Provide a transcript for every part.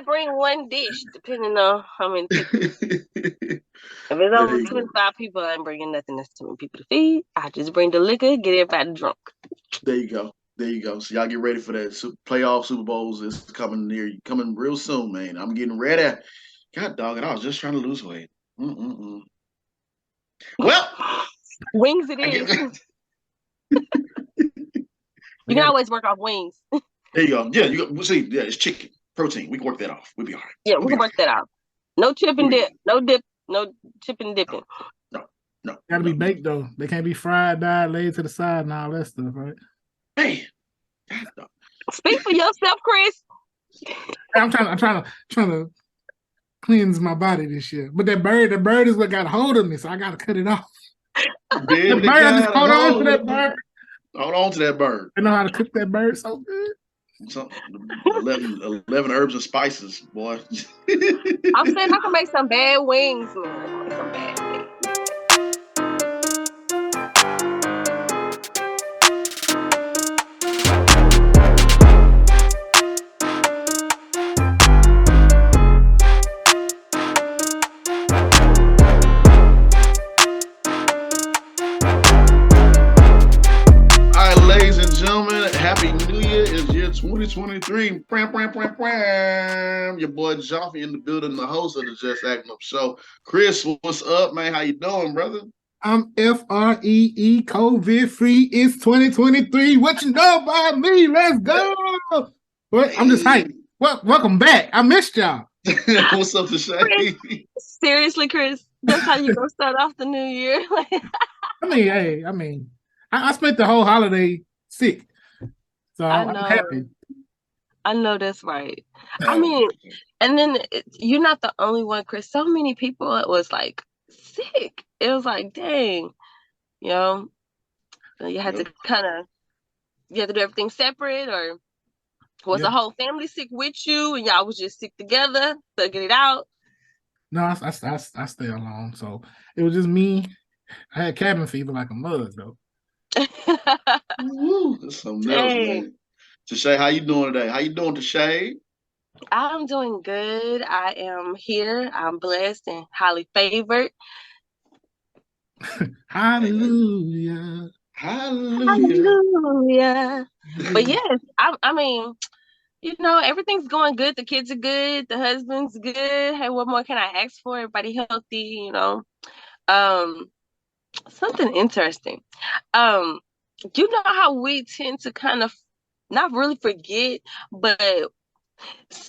might bring one dish, depending on how many people. If it's There over you go. 25 people, I ain't bringing nothing. That's too many people to feed. I just bring the liquor, get everybody drunk. There you go. There you go. So y'all get ready for that. Playoff Super Bowls is coming near you, coming real soon, man. I'm getting ready. God dog it, I was just trying to lose weight. Mm-mm-mm. Well, Wings it I is. get You can always work off wings. there you go. Yeah, you go. We'll see. Yeah, it's chicken protein. We can work that off. We'll be all right. Yeah, We'll we be can all work that out. No chip right. and dip. No dip. No chip and No, dipping. no, no, Gotta be no. baked though. They can't be fried, dyed, laid to the side, and all that stuff, right? Hey, God, dog. Speak for yourself, Chris. I'm trying to cleanse my body this year. But that bird is what got a hold of me, so I gotta cut it off. The Really bird, I just got a hold on to hold that of me. bird. Hold on to that bird. I know how to cook that bird so good. Some 11 herbs and spices, boy. I'm saying I can make some bad wings, man. I can make some bad wings. All right, ladies and gentlemen, Happy New Year. It's year 2023. Pram, pram, pram, pram. Your boy Joffy in the building, the host of the Just Acting Up Show. Chris, what's up, man? How you doing, brother? I'm FREE COVID free. It's 2023. What you know about me? Let's go. But I'm just hyped. Well, welcome back. I missed y'all. What's up to Chris, Shay? seriously, Chris, that's how you gonna start off the new year? I spent the whole holiday sick, so I I'm know. happy. I know that's right. I mean, and then you're not the only one, Chris. So many people was like sick. It was like, dang, you know, you had to Yep. you had to do everything separate, or was the Yep. whole family sick with you and y'all was just sick together to get it out? No, I stay alone, so it was just me. I had cabin fever like a mug, though. Woo, that's something else, Dang. man. Tashay, how you doing today? How you doing, Tashay? I'm doing good. I am here. I'm blessed and highly favored. Hallelujah. Hallelujah. Hallelujah. But yes, I mean, everything's going good. The kids are good. The husband's good. Hey, what more can I ask for? Everybody healthy. Um, Something interesting. Um, you know how we tend to kind of not really forget, but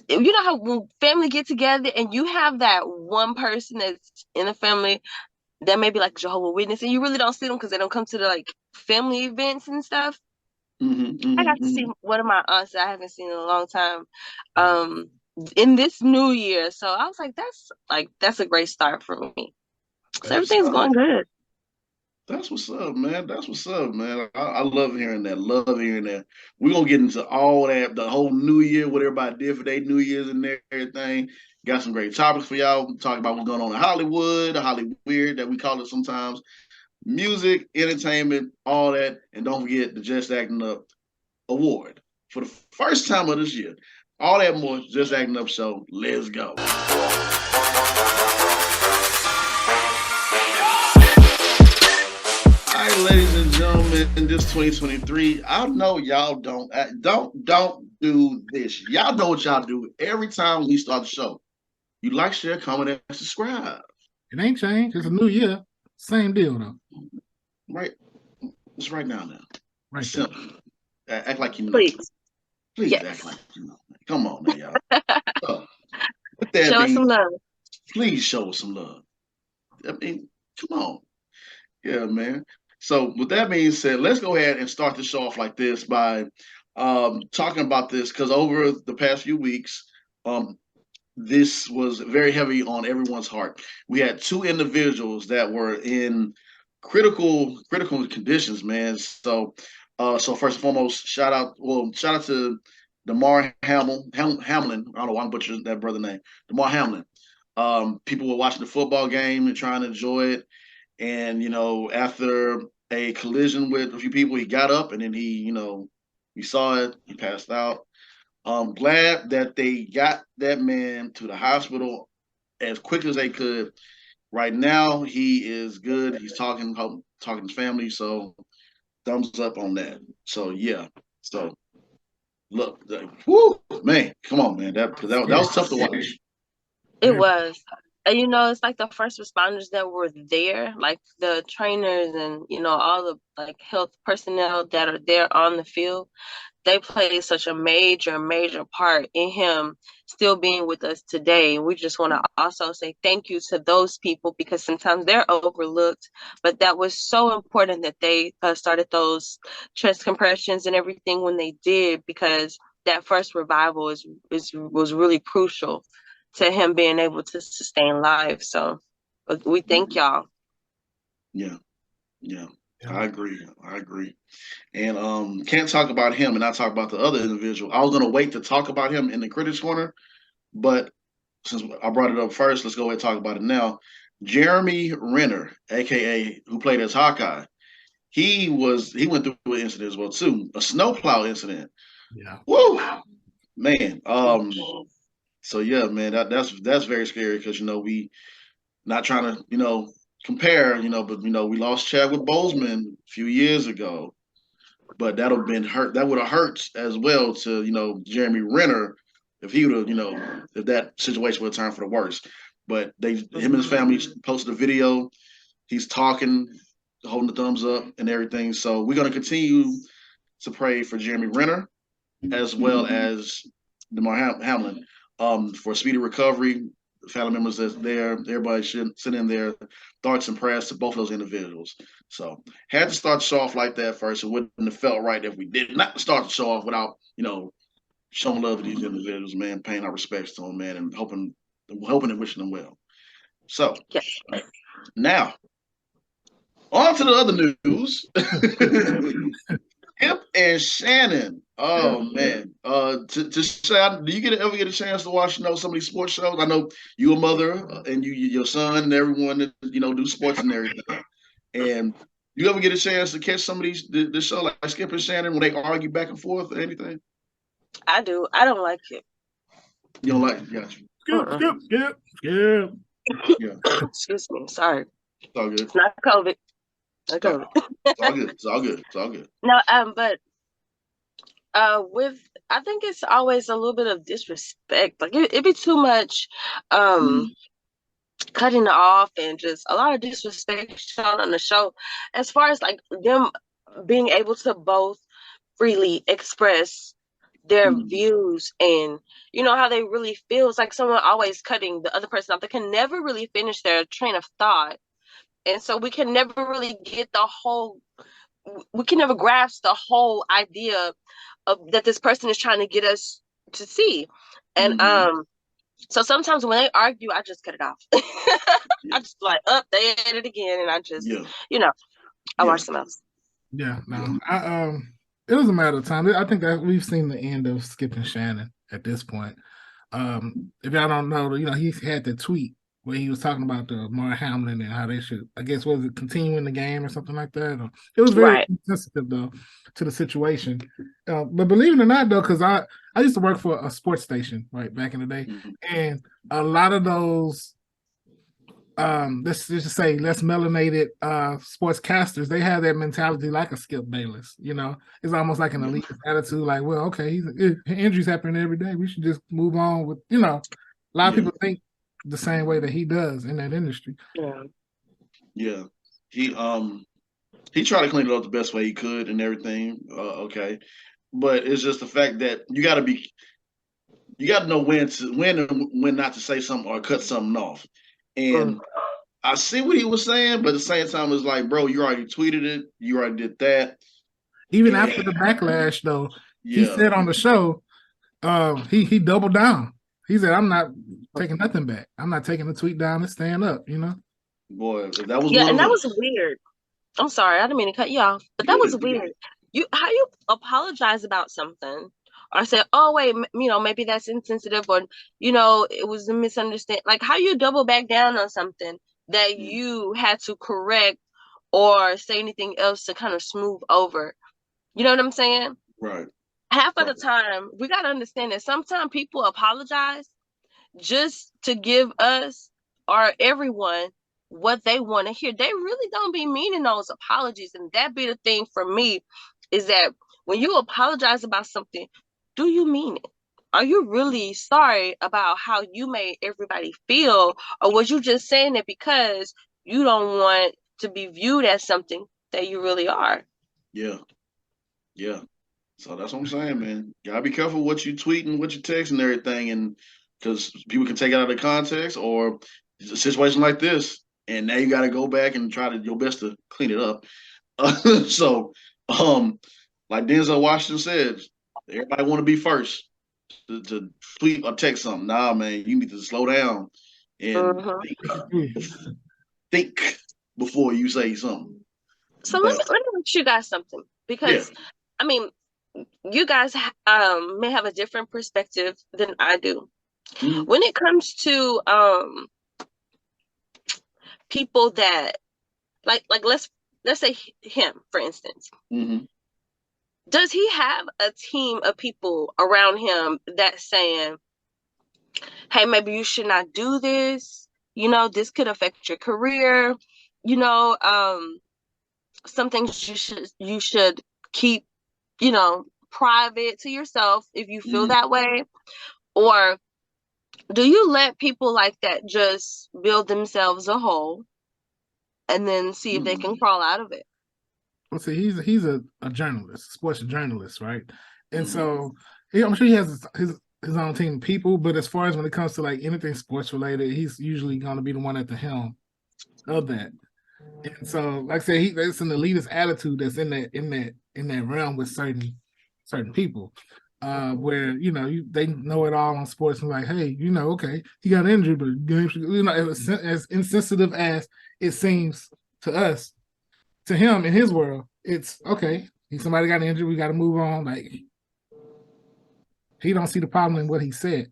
you know how when family get together and you have that one person that's in the family that may be like Jehovah Witness, and you really don't see them because they don't come to the like family events and stuff. Mm-hmm, I got mm-hmm, to see mm-hmm. one of my aunts that I haven't seen in a long time, um, in this new year. So I was like, that's a great start for me. So That's everything's going good. That's what's up, man. That's what's up, man. I love hearing that. Love hearing that. We're gonna get into all that, the whole new year, what everybody did for their New Year's and everything. Got some great topics for y'all. Talk about what's going on in Hollywood, the Hollyweird that we call it sometimes. Music, entertainment, all that. And don't forget the Just Acting Up Award. For the first time of this year. All that more, Just Acting Up Show. Let's go. All right, ladies and gentlemen, in this 2023, I know y'all don't do this. Y'all know what y'all do every time we start the show. You like, share, comment, and subscribe. It ain't changed. It's a new year. Same deal, though. Right? It's right now. Right there. Simple. Act like you know. Please. Please Yes. act like you know. Come on now, y'all. So, with that Show us being, some love. please show us some love. I mean, come on. Yeah, man. So with that being said, let's go ahead and start the show off like this by talking about this because over the past few weeks, um, this was very heavy on everyone's heart. We had two individuals that were in critical conditions, man. So first and foremost, shout out to Hamlin. I don't know why I'm butchering that brother name. Damar Hamlin. People were watching the football game and trying to enjoy it. And, after a collision with a few people, he got up and then he saw it, he passed out. I'm glad that they got that man to the hospital as quick as they could. Right now, he is good. He's talking to his family, so thumbs up on that. So yeah, so look, whoo, man, come on, man, that was tough to watch. It was. And it's like the first responders that were there, like the trainers and, all the like health personnel that are there on the field. They played such a major, major part in him still being with us today. We just want to also say thank you to those people because sometimes they're overlooked, but that was so important that they started those chest compressions and everything when they did, because that first revival was really crucial to him being able to sustain life. So we thank y'all. Yeah, yeah, I agree. And can't talk about him and not talk about the other individual. I was gonna wait to talk about him in the critics corner, but since I brought it up first, let's go ahead and talk about it now. Jeremy Renner, aka who played as Hawkeye, he went through an incident as well too, a snowplow incident. Yeah. Woo, man. So yeah, man, that's very scary because we not trying to compare, but we lost Chadwick Boseman a few years ago, but that would have hurt as well to Jeremy Renner if he would have if that situation would have turned for the worse. But him and his family posted a video. He's talking, holding the thumbs up and everything. So we're gonna continue to pray for Jeremy Renner as well as DeMar Hamlin for speedy recovery. Family members that's there, everybody should send in their thoughts and prayers to both of those individuals. So had to start the show off like that first. It wouldn't have felt right if we did not start the show off without showing love to these individuals, man, paying our respects to them, man, and hoping and wishing them well. So now on to the other news. Hip and Shannon. Oh man. Do you ever get a chance to watch some of these sports shows? I know you a mother and your son and everyone that do sports and everything. And you ever get a chance to catch some of this show like Skip and Shannon when they argue back and forth or anything? I do. I don't like it. You don't like it? Gotcha. Skip. Yeah. Excuse me. Sorry. It's all good. It's not COVID. It's all good. No, but I think it's always a little bit of disrespect. Like it'd be too much cutting off and just a lot of disrespect shown on the show. As far as like them being able to both freely express their views and how they really feel. It's like someone always cutting the other person off. They can never really finish their train of thought. And so we can never really get we can never grasp the whole idea of that this person is trying to get us to see. And so sometimes when they argue, I just cut it off. I just like, they at it again, and I just, I watch them else. Yeah, no, it was a matter of time. I think that we've seen the end of Skip and Shannon at this point. If y'all don't know, he's had the tweet where he was talking about the Mar Hamlin and how they should, I guess, was it continuing the game or something like that? It was very sensitive though to the situation. But believe it or not, though, because I used to work for a sports station right back in the day, and a lot of those let's just say less melanated sportscasters, they have that mentality like a Skip Bayless. It's almost like an elite attitude, like, well, okay, injuries happen every day. We should just move on with, a lot of people think the same way that he does in that industry. Yeah. He tried to clean it up the best way he could and everything. Okay. But it's just the fact that you got to know when and when not to say something or cut something off. And I see what he was saying, but at the same time, it's like, bro, you already tweeted it. You already did that. Even after the backlash, though, he said on the show, he doubled down. He said, I'm not taking nothing back. I'm not taking the tweet down and staying up, Boy, that was and that was weird. I'm sorry, I didn't mean to cut you off, but that was weird. How you apologize about something or say, oh wait, maybe that's insensitive, or it was a misunderstanding. Like how you double back down on something that you had to correct or say anything else to kind of smooth over. You know what I'm saying? Right. half of the time, we got to understand that sometimes people apologize just to give us or everyone what they want to hear. They really don't be meaning those apologies. And that be the thing for me, is that when you apologize about something, do you mean it? Are you really sorry about how you made everybody feel? Or was you just saying it because you don't want to be viewed as something that you really are? Yeah. Yeah. So that's what I'm saying, man. Gotta be careful what you tweet and what you text and everything, and because people can take it out of context, or it's a situation like this, and now you got to go back and try to your best to clean it up. So, like Denzel Washington said, everybody want to be first to tweet or text something. Nah, man, you need to slow down and think before you say something. So But let me ask you guys something, yeah, because I mean, you guys may have a different perspective than I do. mm-hmm. When it comes to people that like let's say him, for instance. Mm-hmm. Does he have a team of people around him that's saying, hey, maybe you should not do this, this could affect your career, you know, some things you should keep, private to yourself if you feel Mm-hmm. that way? Or do you let people like that just build themselves a hole and then see if they can crawl out of it? Well, see, he's a journalist, sports journalist, right? And Mm-hmm. so I'm sure he has his own team of people, but as far as when it comes to like anything sports related, he's usually going to be the one at the helm of that. And so, like I said, it's an elitist attitude that's in that realm with certain people, where they know it all on sports and like, hey, okay, he got injured, but as insensitive as it seems to us, to him in his world, it's okay. Somebody got injured, we got to move on. Like, he don't see the problem in what he said.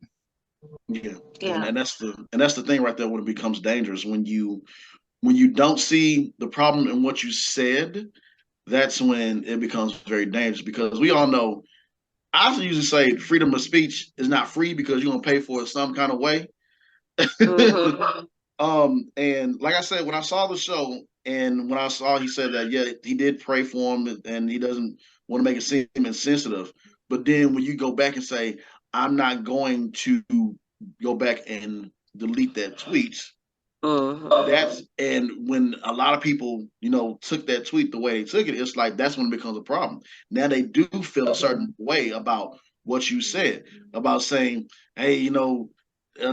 Yeah, Yeah. and that's the thing right there when it becomes dangerous when you don't see the problem in what you said. That's when it becomes very dangerous because we all know. I usually say freedom of speech is not free because you're gonna pay for it some kind of way. Mm-hmm. And like I said, when I saw the show and when I saw he said that, yeah, he did pray for him and he doesn't want to make it seem insensitive. But then when you go back and say, I'm not going to go back and delete that tweet, that's and when a lot of people, took that tweet the way they took it, it's like that's when it becomes a problem. Now they do feel a certain way about what you said, about saying, hey,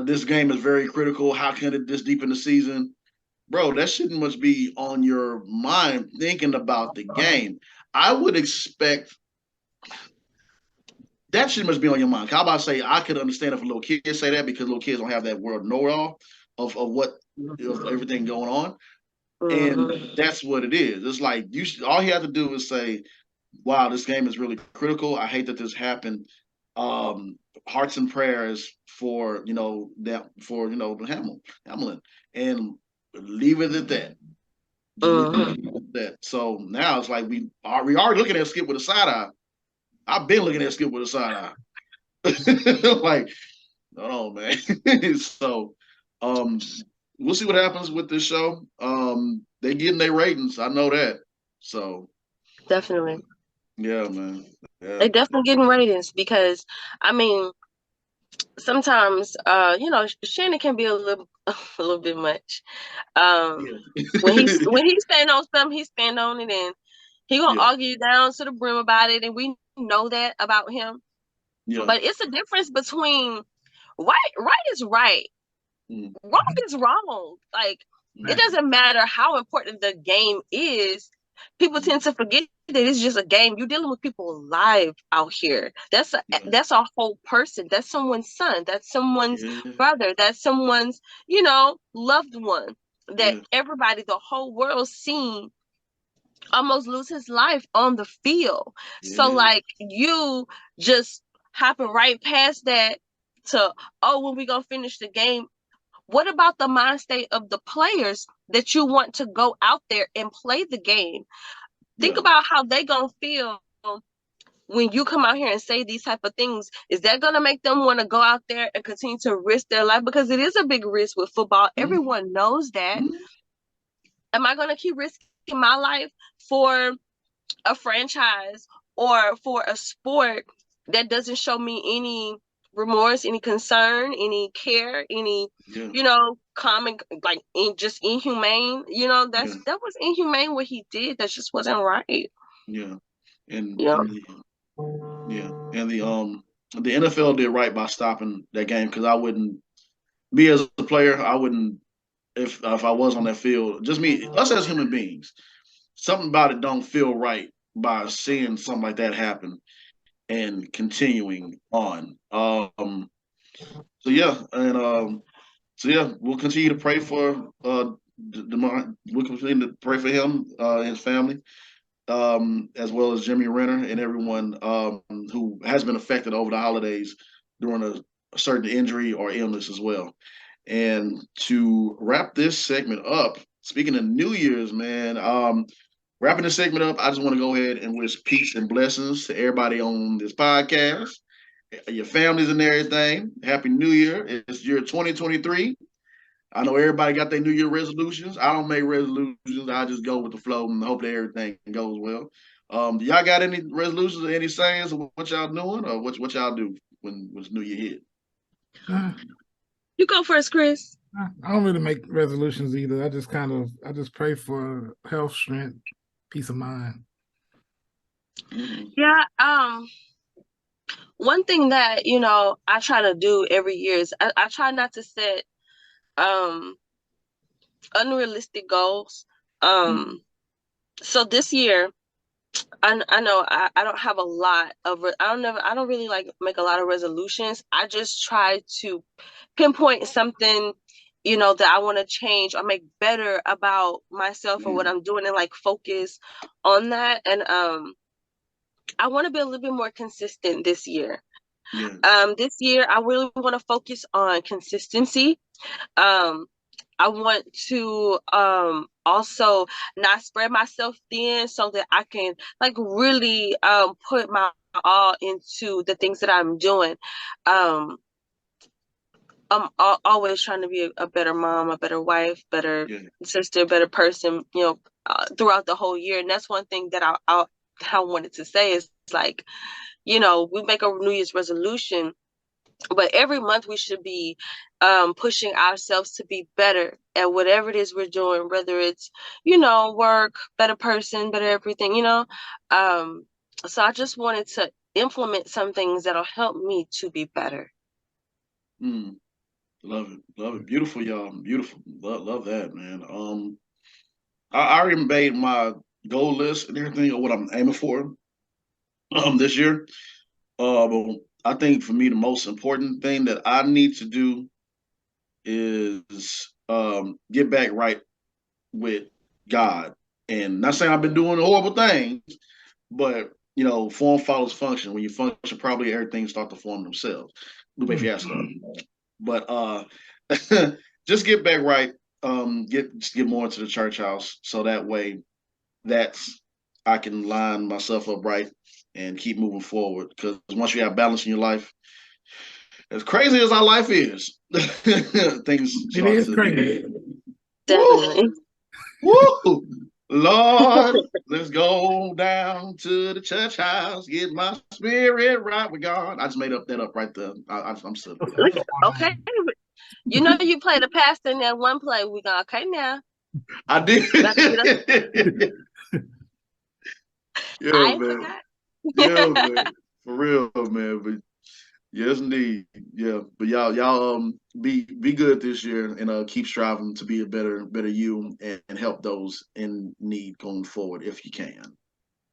this game is very critical. How can it this deep in the season? Bro, that shouldn't much be on your mind thinking about the game. I would expect that shouldn't much be on your mind. How about say I could understand if a little kid say that because little kids don't have that world know all of what of everything going on. And that's what it is. It's like all you have to do is say, wow, this game is really critical. I hate that this happened. Hearts and prayers for Hamlin, and leave it at that. Just leave it at that. So now it's like we are looking at Skip with a side eye. I've been looking at Skip with a side eye. Like, no, man. So, we'll see what happens with this show. They getting their ratings. I know that. So, Definitely. yeah, man. Yeah. They definitely getting ratings because, I mean, sometimes, Shannon can be a little bit much. Yeah. When he stand on something, he stand on it, and he gonna Yeah. argue down to the brim about it, and we know that about him. Yeah. But it's a difference between right is right, Mm. wrong is wrong. Like, it doesn't matter how important the game is. People tend to forget that it's just a game. You're dealing with people live out here. Yeah. That's a whole person. That's someone's son. That's someone's Yeah. brother. That's someone's, loved one that Yeah. everybody, the whole world seen almost lose his life on the field. So Yeah. like, you just hopping right past that to, oh, when we gonna finish the game? What about the mind state of the players that you want to go out there and play the game? Think Yeah. about how they gonna feel when you come out here and say these type of things, is that going to make them want to go out there and continue to risk their life? Because it is a big risk with football. Everyone knows that. Am I going to keep risking my life for a franchise or for a sport that doesn't show me any remorse, any concern, any care, any, common, like, just inhumane? That was inhumane what he did. That just wasn't right. Yeah. And the NFL did right by stopping that game, because I wouldn't be, as a player, I wouldn't, if I was on that field, just us as human beings, something about it don't feel right by seeing something like that happen and continuing on. We'll continue to pray for we'll continue to pray for him and his family, as well as Jimmy Renner and everyone who has been affected over the holidays during a certain injury or illness as well. And to wrap this segment up, speaking of New Year's, man, wrapping this segment up, I just want to go ahead and wish peace and blessings to everybody on this podcast, your families and everything. Happy New Year. It's year 2023. I know everybody got their New Year resolutions. I don't make resolutions. I just go with the flow and hope that everything goes well. Do y'all got any resolutions or any sayings of what y'all doing, or what y'all do when New Year hit? You go first, Chris. I don't really make resolutions either. I just pray for health, strength, peace of mind. Yeah. One thing that, I try to do every year is I try not to set unrealistic goals. So this year, I know I don't have a lot of I don't really like make a lot of resolutions. I just try to pinpoint something, that I want to change or make better about myself or what I'm doing, and like focus on that. And I want to be a little bit more consistent this year. This year I really want to focus on consistency. I want to also not spread myself thin, so that I can like really put my all into the things that I'm doing. I'm always trying to be a better mom, a better wife, better sister, better person, throughout the whole year. And that's one thing that I wanted to say is like, we make a New Year's resolution, but every month we should be pushing ourselves to be better at whatever it is we're doing, whether it's, work, better person, better everything, So I just wanted to implement some things that'll help me to be better. Love it. Beautiful, y'all. Beautiful. Love that, man. I already made my goal list and everything of what I'm aiming for this year. But I think for me the most important thing that I need to do is get back right with God. And not saying I've been doing horrible things, but form follows function. When you function properly, everything starts to form themselves. If you ask them. But just get back right. Get more into the church house, so that way I can line myself up right and keep moving forward. Because once you have balance in your life, as crazy as our life is, things it is crazy. Definitely. Woo! Lord, let's go down to the church house, get my spirit right with God. I just made that up right there. I'm silly. Okay. You played a pastor in that one play. We got okay now. I did. I forgot. Yeah, man. For real, man. But yes, indeed. Yeah. But y'all be good this year, and keep striving to be a better you, and help those in need going forward if you can.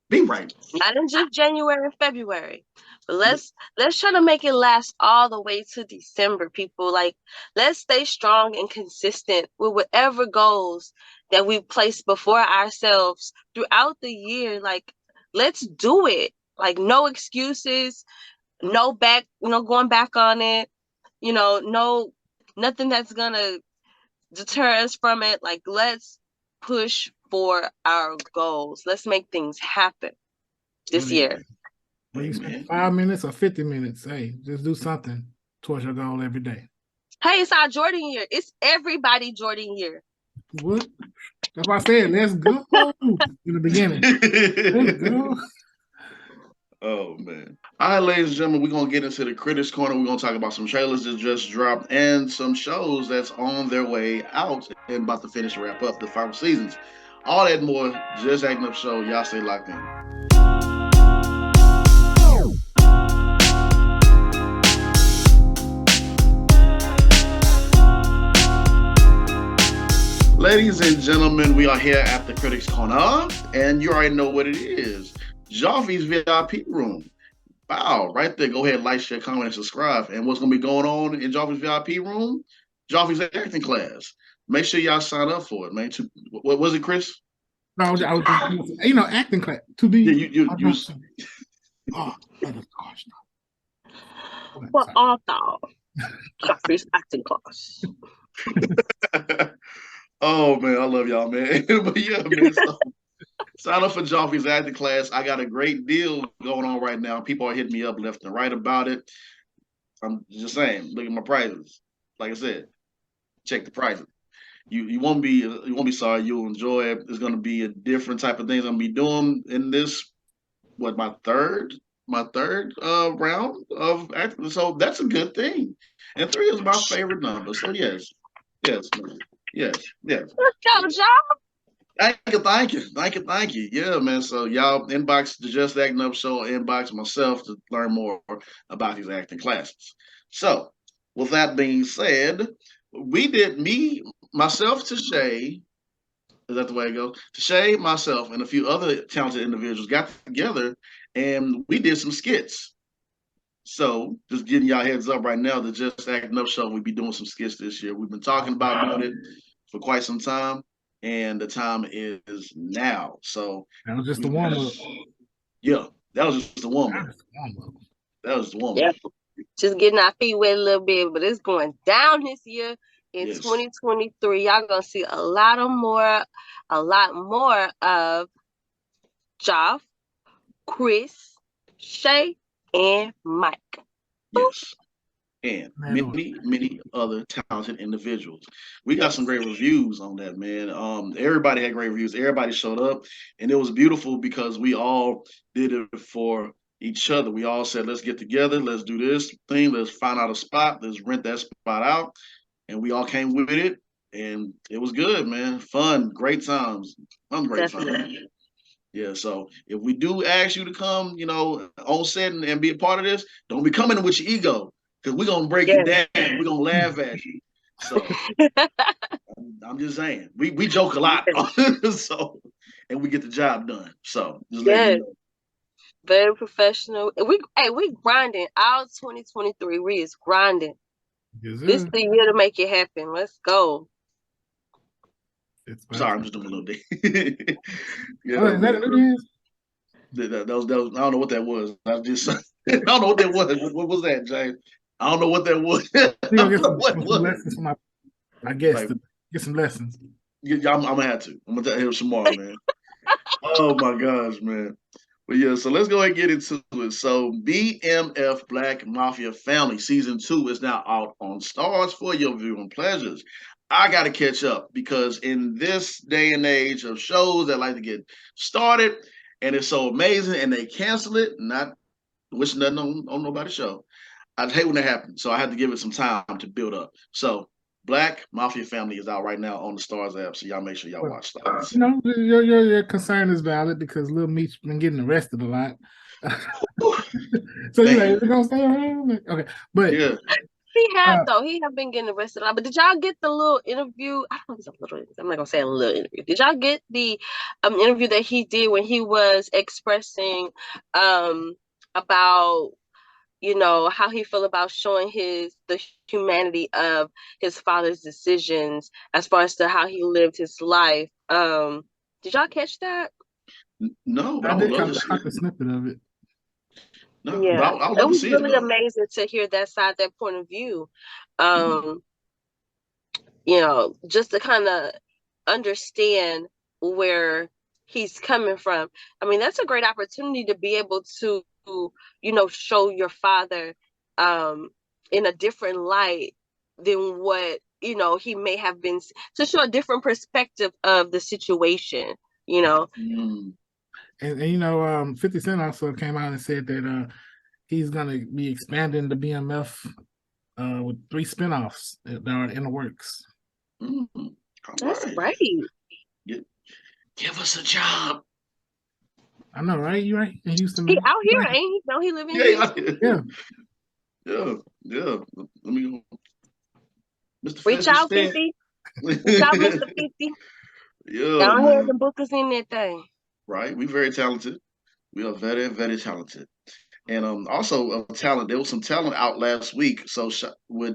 Be right. Not in just January and February, but let's try to make it last all the way to December, people. Like, let's stay strong and consistent with whatever goals that we place before ourselves throughout the year. Like, let's do it. Like, no excuses, no going back on it. No, nothing that's gonna deter us from it. Like, let's push for our goals. Let's make things happen this year. Whether you spend 5 minutes or 50 minutes, hey, just do something towards your goal every day. Hey, it's our Jordan year. It's everybody Jordan year. What? That's why I said, let's go in the beginning. Let's go. Oh, man. All right, ladies and gentlemen, we're going to get into the Critics Corner. We're going to talk about some trailers that just dropped and some shows that's on their way out and about to finish and wrap up the final seasons. All that and more, Just Acting Up Show. Y'all stay locked in. Ladies and gentlemen, we are here at the Critics Corner, and you already know what it is. Joffy's VIP room. Wow, right there. Go ahead, like, share, comment, and subscribe. And what's going to be going on in Joffy's VIP room? Joffy's acting class. Make sure y'all sign up for it, man. What was it, Chris? No, I was just, acting class. To be. Yeah, you oh, gosh. What author? Joffrey's acting class. Oh, man, I love y'all, man. But yeah, man, so sign up for Joffrey's acting class. I got a great deal going on right now. People are hitting me up left and right about it. I'm just saying, look at my prices. Like I said, check the prices. You won't be sorry. You'll enjoy it. It's going to be a different type of things I'm gonna be doing in this. What my third round of acting. So that's a good thing. And 3 is my favorite number. So yes, yes. Let's go, Joff. Thank you. Yeah, man. So y'all inbox the Just Acting Up Show, inbox myself to learn more about these acting classes. So with that being said, we did myself, Tashay. Is that the way it goes? Tashay, myself, and a few other talented individuals got together and we did some skits. So just getting y'all heads up right now, the Just Acting Up Show, we'll be doing some skits this year. We've been talking about doing it for quite some time, and the time is now. So that was just the warm-up. Yeah, that was just the warm-up. That was the warm-up. Yeah. Just getting our feet wet a little bit, but it's going down this year in 2023. Y'all gonna see a lot more of Joff, Chris, Shay, and Mike. Yes. And many other talented individuals. We got some great reviews on that, man. Everybody had great reviews. Everybody showed up, and it was beautiful because we all did it for each other. We all said, let's get together, let's do this thing, let's find out a spot, let's rent that spot out. And we all came with it, and it was good, man. Fun, great times. Great times. Yeah, so if we do ask you to come, on set and be a part of this, don't be coming with your ego, because we're going to break you down. We're going to laugh at you. So I'm just saying, we joke a lot, so, and we get the job done. So just let you know. Very professional. We grinding. All 2023, we is grinding. Yes, this is the year to make it happen. Let's go. Sorry, I'm just doing a little day. Is that a new dance? That was, I don't know what that was. I don't know what that was. What was that, James? I don't know what that was. I guess get some lessons. Yeah, I'm gonna have to. I'm gonna tell him Shamar, man. Oh my gosh, man. But yeah, so let's go ahead and get into it. So BMF Black Mafia Family Season 2 is now out on Stars for your viewing pleasures. I got to catch up because in this day and age of shows that like to get started and it's so amazing and they cancel it, not wishing nothing on nobody's show. I hate when that happens. So I had to give it some time to build up. So Black Mafia Family is out right now on the Stars app. So y'all make sure y'all watch Stars. Your concern is valid because Lil Meech's been getting arrested a lot. So you're like, is it gonna stay around? Okay. But yeah. He have been getting arrested a lot. But did y'all get the little interview? I don't know if it's a little. I'm not gonna say a little interview. Did y'all get the interview that he did when he was expressing about how he feel about showing the humanity of his father's decisions as far as to how he lived his life? Did y'all catch that? No, but I did catch a snippet of it. No, yeah, it was really amazing to hear that side, that point of view. Just to kind of understand where he's coming from. I mean, that's a great opportunity to be able to show your father in a different light than what he may have been, to show a different perspective of the situation. Mm. And 50 Cent also came out and said that he's gonna be expanding the BMF with 3 spinoffs that are in the works. Mm. That's right. Give us a job. I know, right? You right in Houston? He out here, ain't he? Don't he live in Houston? Yeah. Let me go. Mr. Reach 50 out, Cent. 50. Reach out, Mr. 50. Yeah, Down man. here, the book is in that thing. Right. We very talented. We are very, very talented. And also talent. There was some talent out last week. So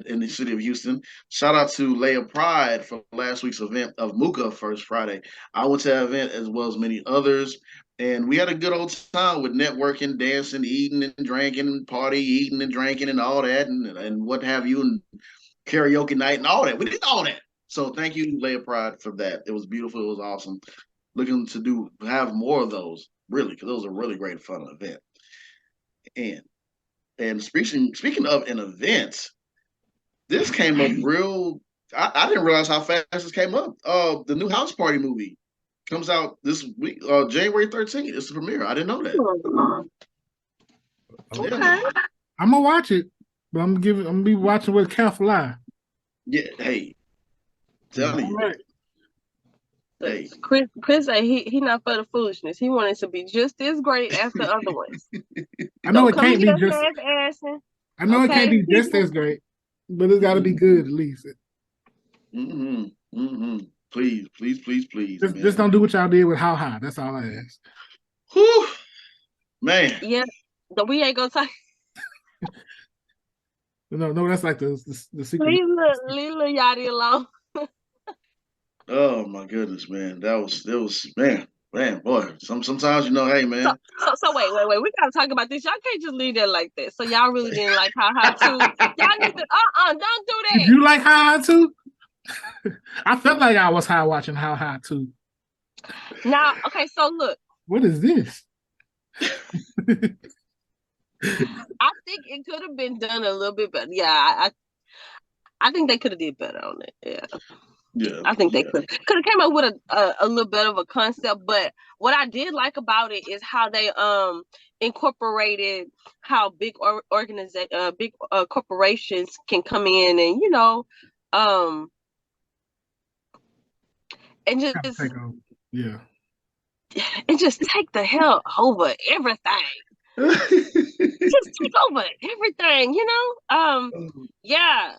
in the city of Houston, shout out to Leia Pride for last week's event of Mooka First Friday. I went to that event as well as many others, and we had a good old time with networking, dancing, eating and drinking, eating and drinking, and all that, and what have you, and karaoke night and all that. We did all that. So thank you, Leia Pride, for that. It was beautiful. It was awesome. Looking to have more of those, really, because it was a really great fun event. And speaking of an event, this came up real. I didn't realize how fast this came up. The new House Party movie comes out this week, January 13th. It's the premiere. I didn't know that. Okay. Yeah. I'm gonna watch it, but I'm gonna be watching with careful eye. Yeah. Hey, tell you. Right. Hey. Chris said he not for the foolishness. He wanted to be just as great as the other ones. I know it can't be just. I know it can't be just as great, but it's got to be good at least. Please. Just don't do what y'all did with How High. That's all I ask. Whew. Man. Yeah, but we ain't gonna talk. No, that's like the secret. Leave little Yachty alone. Oh my goodness, man. That was man, boy. Sometimes hey, man. So wait. We gotta talk about this. Y'all can't just leave that like that. So y'all really didn't like How High too? Y'all need to don't do that. Did you like How High too? I felt like I was high watching How High too. Now, okay, so look. What is this? I think it could have been done a little bit better. Yeah, I think they could have did better on it. Yeah, I think they could have came up with a little bit of a concept. But what I did like about it is how they incorporated how big corporations can come in and and just and just take the hell over everything. Just take over everything, yeah,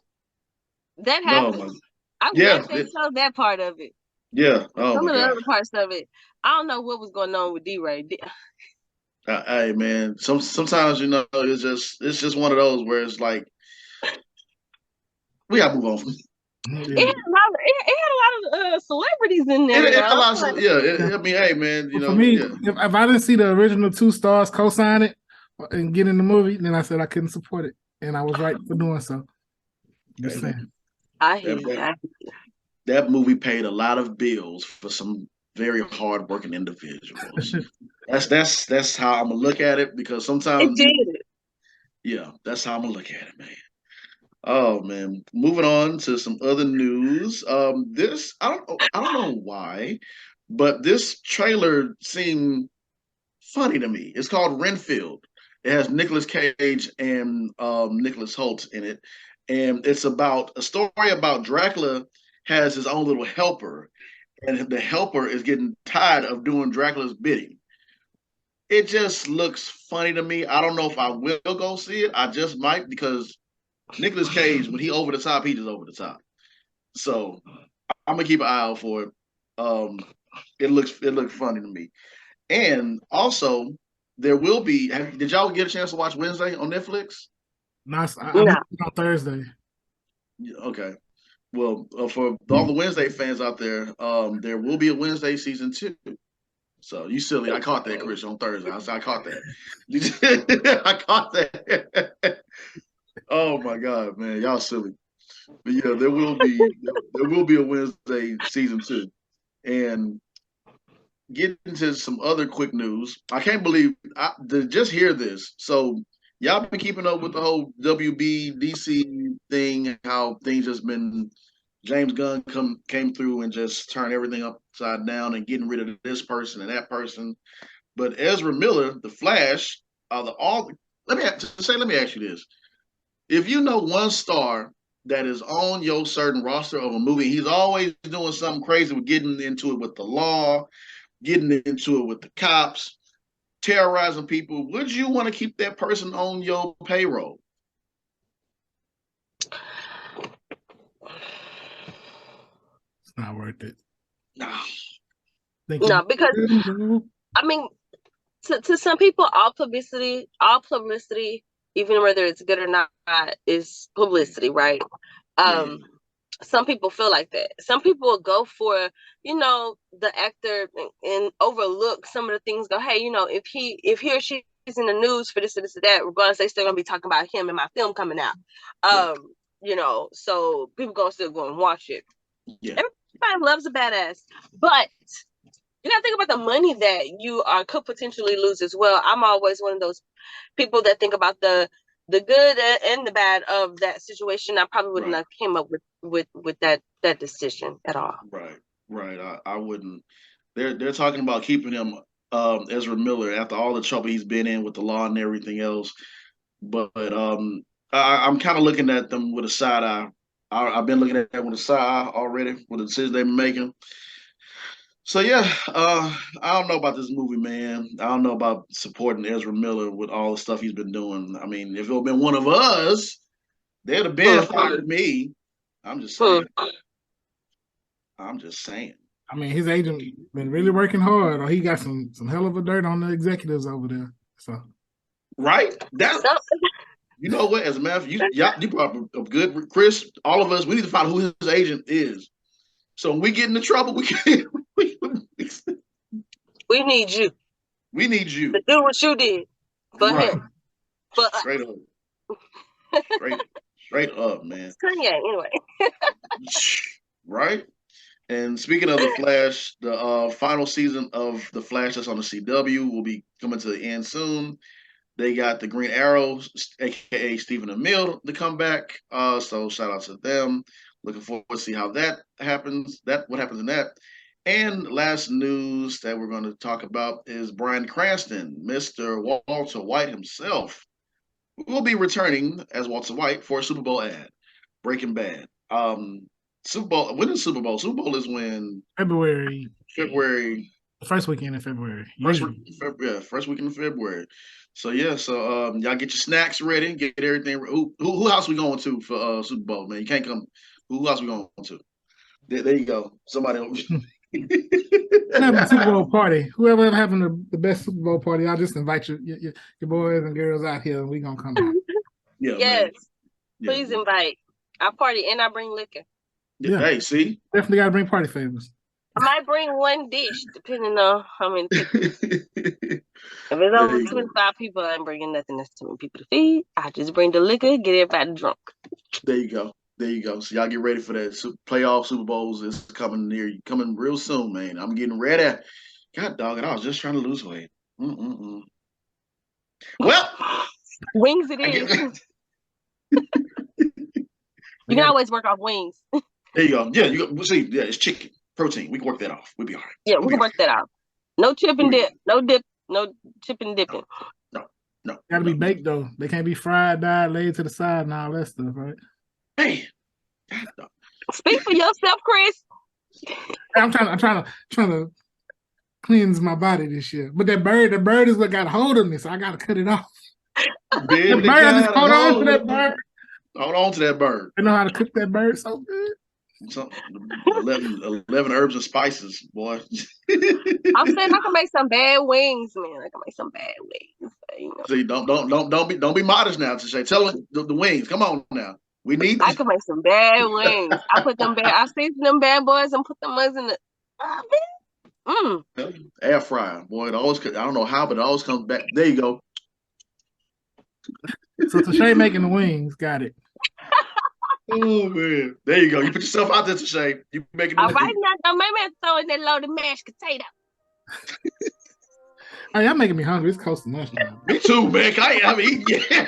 that happened. I'm glad they showed that part of it. Yeah. Some of the other parts of it, I don't know what was going on with D-Ray. Hey man, sometimes it's just one of those where it's like we gotta move on. It had a lot of celebrities in there. I mean, hey man, for me, if I didn't see the original 2 stars co-sign it and get in the movie, then I said I couldn't support it, and I was right for doing so. Just saying. I hear you. That movie paid a lot of bills for some very hardworking individuals. that's how I'm gonna look at it, because sometimes it did. Yeah, that's how I'm gonna look at it, man. Oh man, moving on to some other news. This I don't know why, but this trailer seemed funny to me. It's called Renfield. It has Nicolas Cage and Nicholas Hoult in it, and it's about a story about Dracula has his own little helper, and the helper is getting tired of doing Dracula's bidding. It just looks funny to me. I don't know if I will go see it. I just might, because Nicolas Cage, when he over the top, he just over the top. So I'm gonna keep an eye out for it. It looks funny to me. And also, there will be. Did y'all get a chance to watch Wednesday on Netflix? No, on Thursday. Okay. Well, for all the Wednesday fans out there, there will be a Wednesday season 2. So you silly. I caught that, Chris, on Thursday. I caught that. I caught that. Oh my God, man, y'all silly. But yeah, there will be a Wednesday season 2, and get into some other quick news. I can't believe to just hear this. So y'all been keeping up with the whole WB DC thing, how things just been James Gunn came through and just turned everything upside down and getting rid of this person and that person. But Ezra Miller, the Flash, let me ask you this. If you know one star that is on your certain roster of a movie, he's always doing something crazy with getting into it with the law, getting into it with the cops, terrorizing people. Would you want to keep that person on your payroll? It's not worth it. No. No, because I mean, to some people, all publicity, even whether it's good or not, is publicity, right? Some people feel like that. Some people will go for, the actor and overlook some of the things. Go, hey, if he or she is in the news for this and this and that, regardless, they still gonna be talking about him and my film coming out. So people gonna still go and watch it. Yeah. Everybody loves a badass, but you gotta think about the money that you could potentially lose as well. I'm always one of those people that think about the good and the bad of that situation. I probably wouldn't have came up with that decision at all. Right. I wouldn't. They're talking about keeping him, Ezra Miller, after all the trouble he's been in with the law and everything else. But I'm kind of looking at them with a side eye. I've been looking at that with a side eye already with the decisions they've been making. So yeah, I don't know about this movie, man. I don't know about supporting Ezra Miller with all the stuff he's been doing. I mean, if it had been one of us, they'd have been fired me. I'm just saying. I mean, his agent been really working hard, or he got some hell of a dirt on the executives over there. So, right? You know what? As a matter of fact, you brought up good, Chris. All of us, we need to find out who his agent is. So when we get into trouble, we need you. We need you to do what you did. But him. But straight up. Straight up, man. Yeah, anyway. Right? And speaking of The Flash, the final season of The Flash that's on the CW will be coming to the end soon. They got the Green Arrow, aka Stephen Amell, to come back. So shout out to them. Looking forward to see how that happens. What happens in that. And last news that we're going to talk about is Bryan Cranston, Mr. Walter White himself, will be returning as Walter White for a Super Bowl ad. Breaking Bad. Super Bowl. When is Super Bowl? Super Bowl is when February. The first weekend in February. First weekend in February. So y'all get your snacks ready, get everything. Who else we going to for Super Bowl, man? You can't come. Who else we going to? There you go. Somebody. Have a Super Bowl party. Whoever having the best Super Bowl party, I'll just invite your boys and girls out here, and we gonna come out. Yes. Please invite. I party and I bring liquor. Yeah. Hey, see? Definitely got to bring party favors. I might bring one dish, depending on how many people. If it's over 25 people, I ain't bringing nothing. That's too many people to feed. I just bring the liquor, get everybody drunk. There you go. So y'all get ready for that. Playoff Super Bowls is coming real soon, man. I'm getting ready. God dog it, I was just trying to lose weight. Well, wings it is. You can always work off wings. There you go. Yeah, we'll see. Yeah, it's chicken, protein. We can work that off. We'll be all right. Yeah, we can work that out. No chip and dip. No dip. No chip and dipping. No. Gotta be baked though. They can't be fried, dyed, laid to the side, and all that stuff, right? Hey, speak for yourself, Chris. I'm trying to cleanse my body this year. But that bird is what got a hold of me, so I gotta cut it off. Hold on to that bird. Hold on to that bird. I know how to cook that bird so good. 11 herbs and spices, boy. I'm saying I can make some bad wings, man. I can make some bad wings. See, don't be modest now, Tashay. Tell them the wings. Come on now. I can make some bad wings. I season them bad boys and put them ones in the air fryer, boy. It always. I don't know how, but it always comes back. There you go. So Tashay making the wings. Got it. Oh man, there you go. You put yourself out there, Tashay. You making. All right now, maybe I'm throwing that loaded mashed potato. Hey, y'all making me hungry. It's close to lunchtime. Me too, man. I mean, yeah.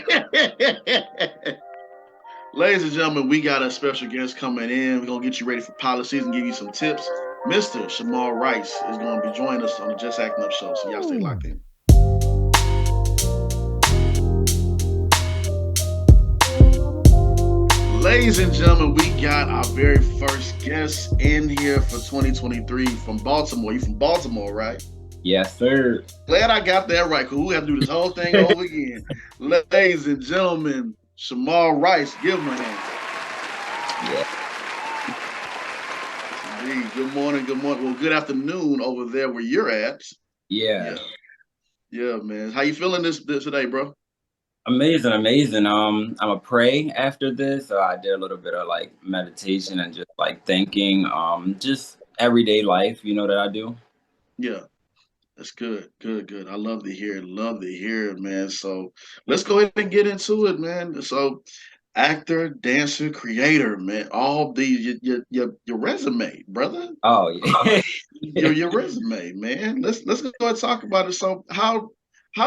Ladies and gentlemen, we got a special guest coming in. We're gonna get you ready for policies and give you some tips. Mr. Shamar Rice is gonna be joining us on the Just Acting Up show. So y'all stay locked in. Ladies and gentlemen, we got our very first guest in here for 2023 from Baltimore. You from Baltimore, right? Yes, sir. Glad I got that right, because we have to do this whole thing over again. Ladies and gentlemen, Shamar Rice, give him a hand. Yeah. Indeed. Good morning, good morning. Well, good afternoon over there where you're at. Yeah. Yeah, man. How you feeling this today, bro? Amazing. I'm a pray after this. So I did a little bit of like meditation and just like thinking, just everyday life, that I do. Yeah. That's good. Good. I love to hear it, man. So let's go ahead and get into it, man. So actor, dancer, creator, man. All these your resume, brother. Oh yeah. your resume, man. Let's go and talk about it. So how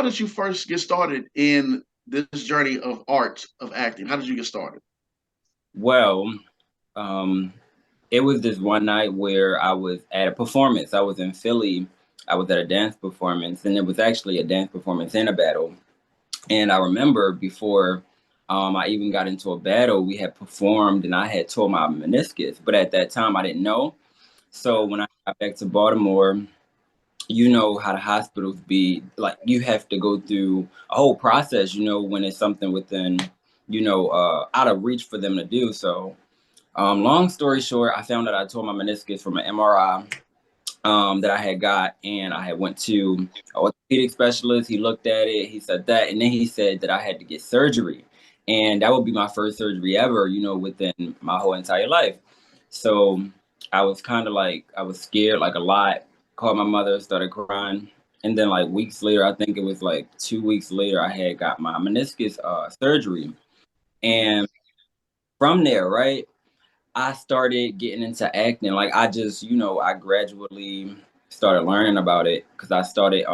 did you first get started in this journey of art of acting? How did you get started? Well, it was this one night where I was at a performance. I was in Philly. I was at a dance performance, and it was actually a dance performance and a battle. And I remember before I even got into a battle, we had performed and I had tore my meniscus. But at that time, I didn't know. So when I got back to Baltimore, you know how the hospitals be like, you have to go through a whole process, when it's something within, out of reach for them to do. So long story short, I found that I tore my meniscus from an MRI that I had got, and I had went to an orthopedic specialist. He looked at it, he said that, and then he said that I had to get surgery, and that would be my first surgery ever, within my whole entire life. So I was kind of like, I was scared like a lot. Called my mother, started crying, and then like weeks later, I think it was like 2 weeks later, I had got my meniscus surgery, and from there, right, I started getting into acting. Like I just, I gradually started learning about it because I started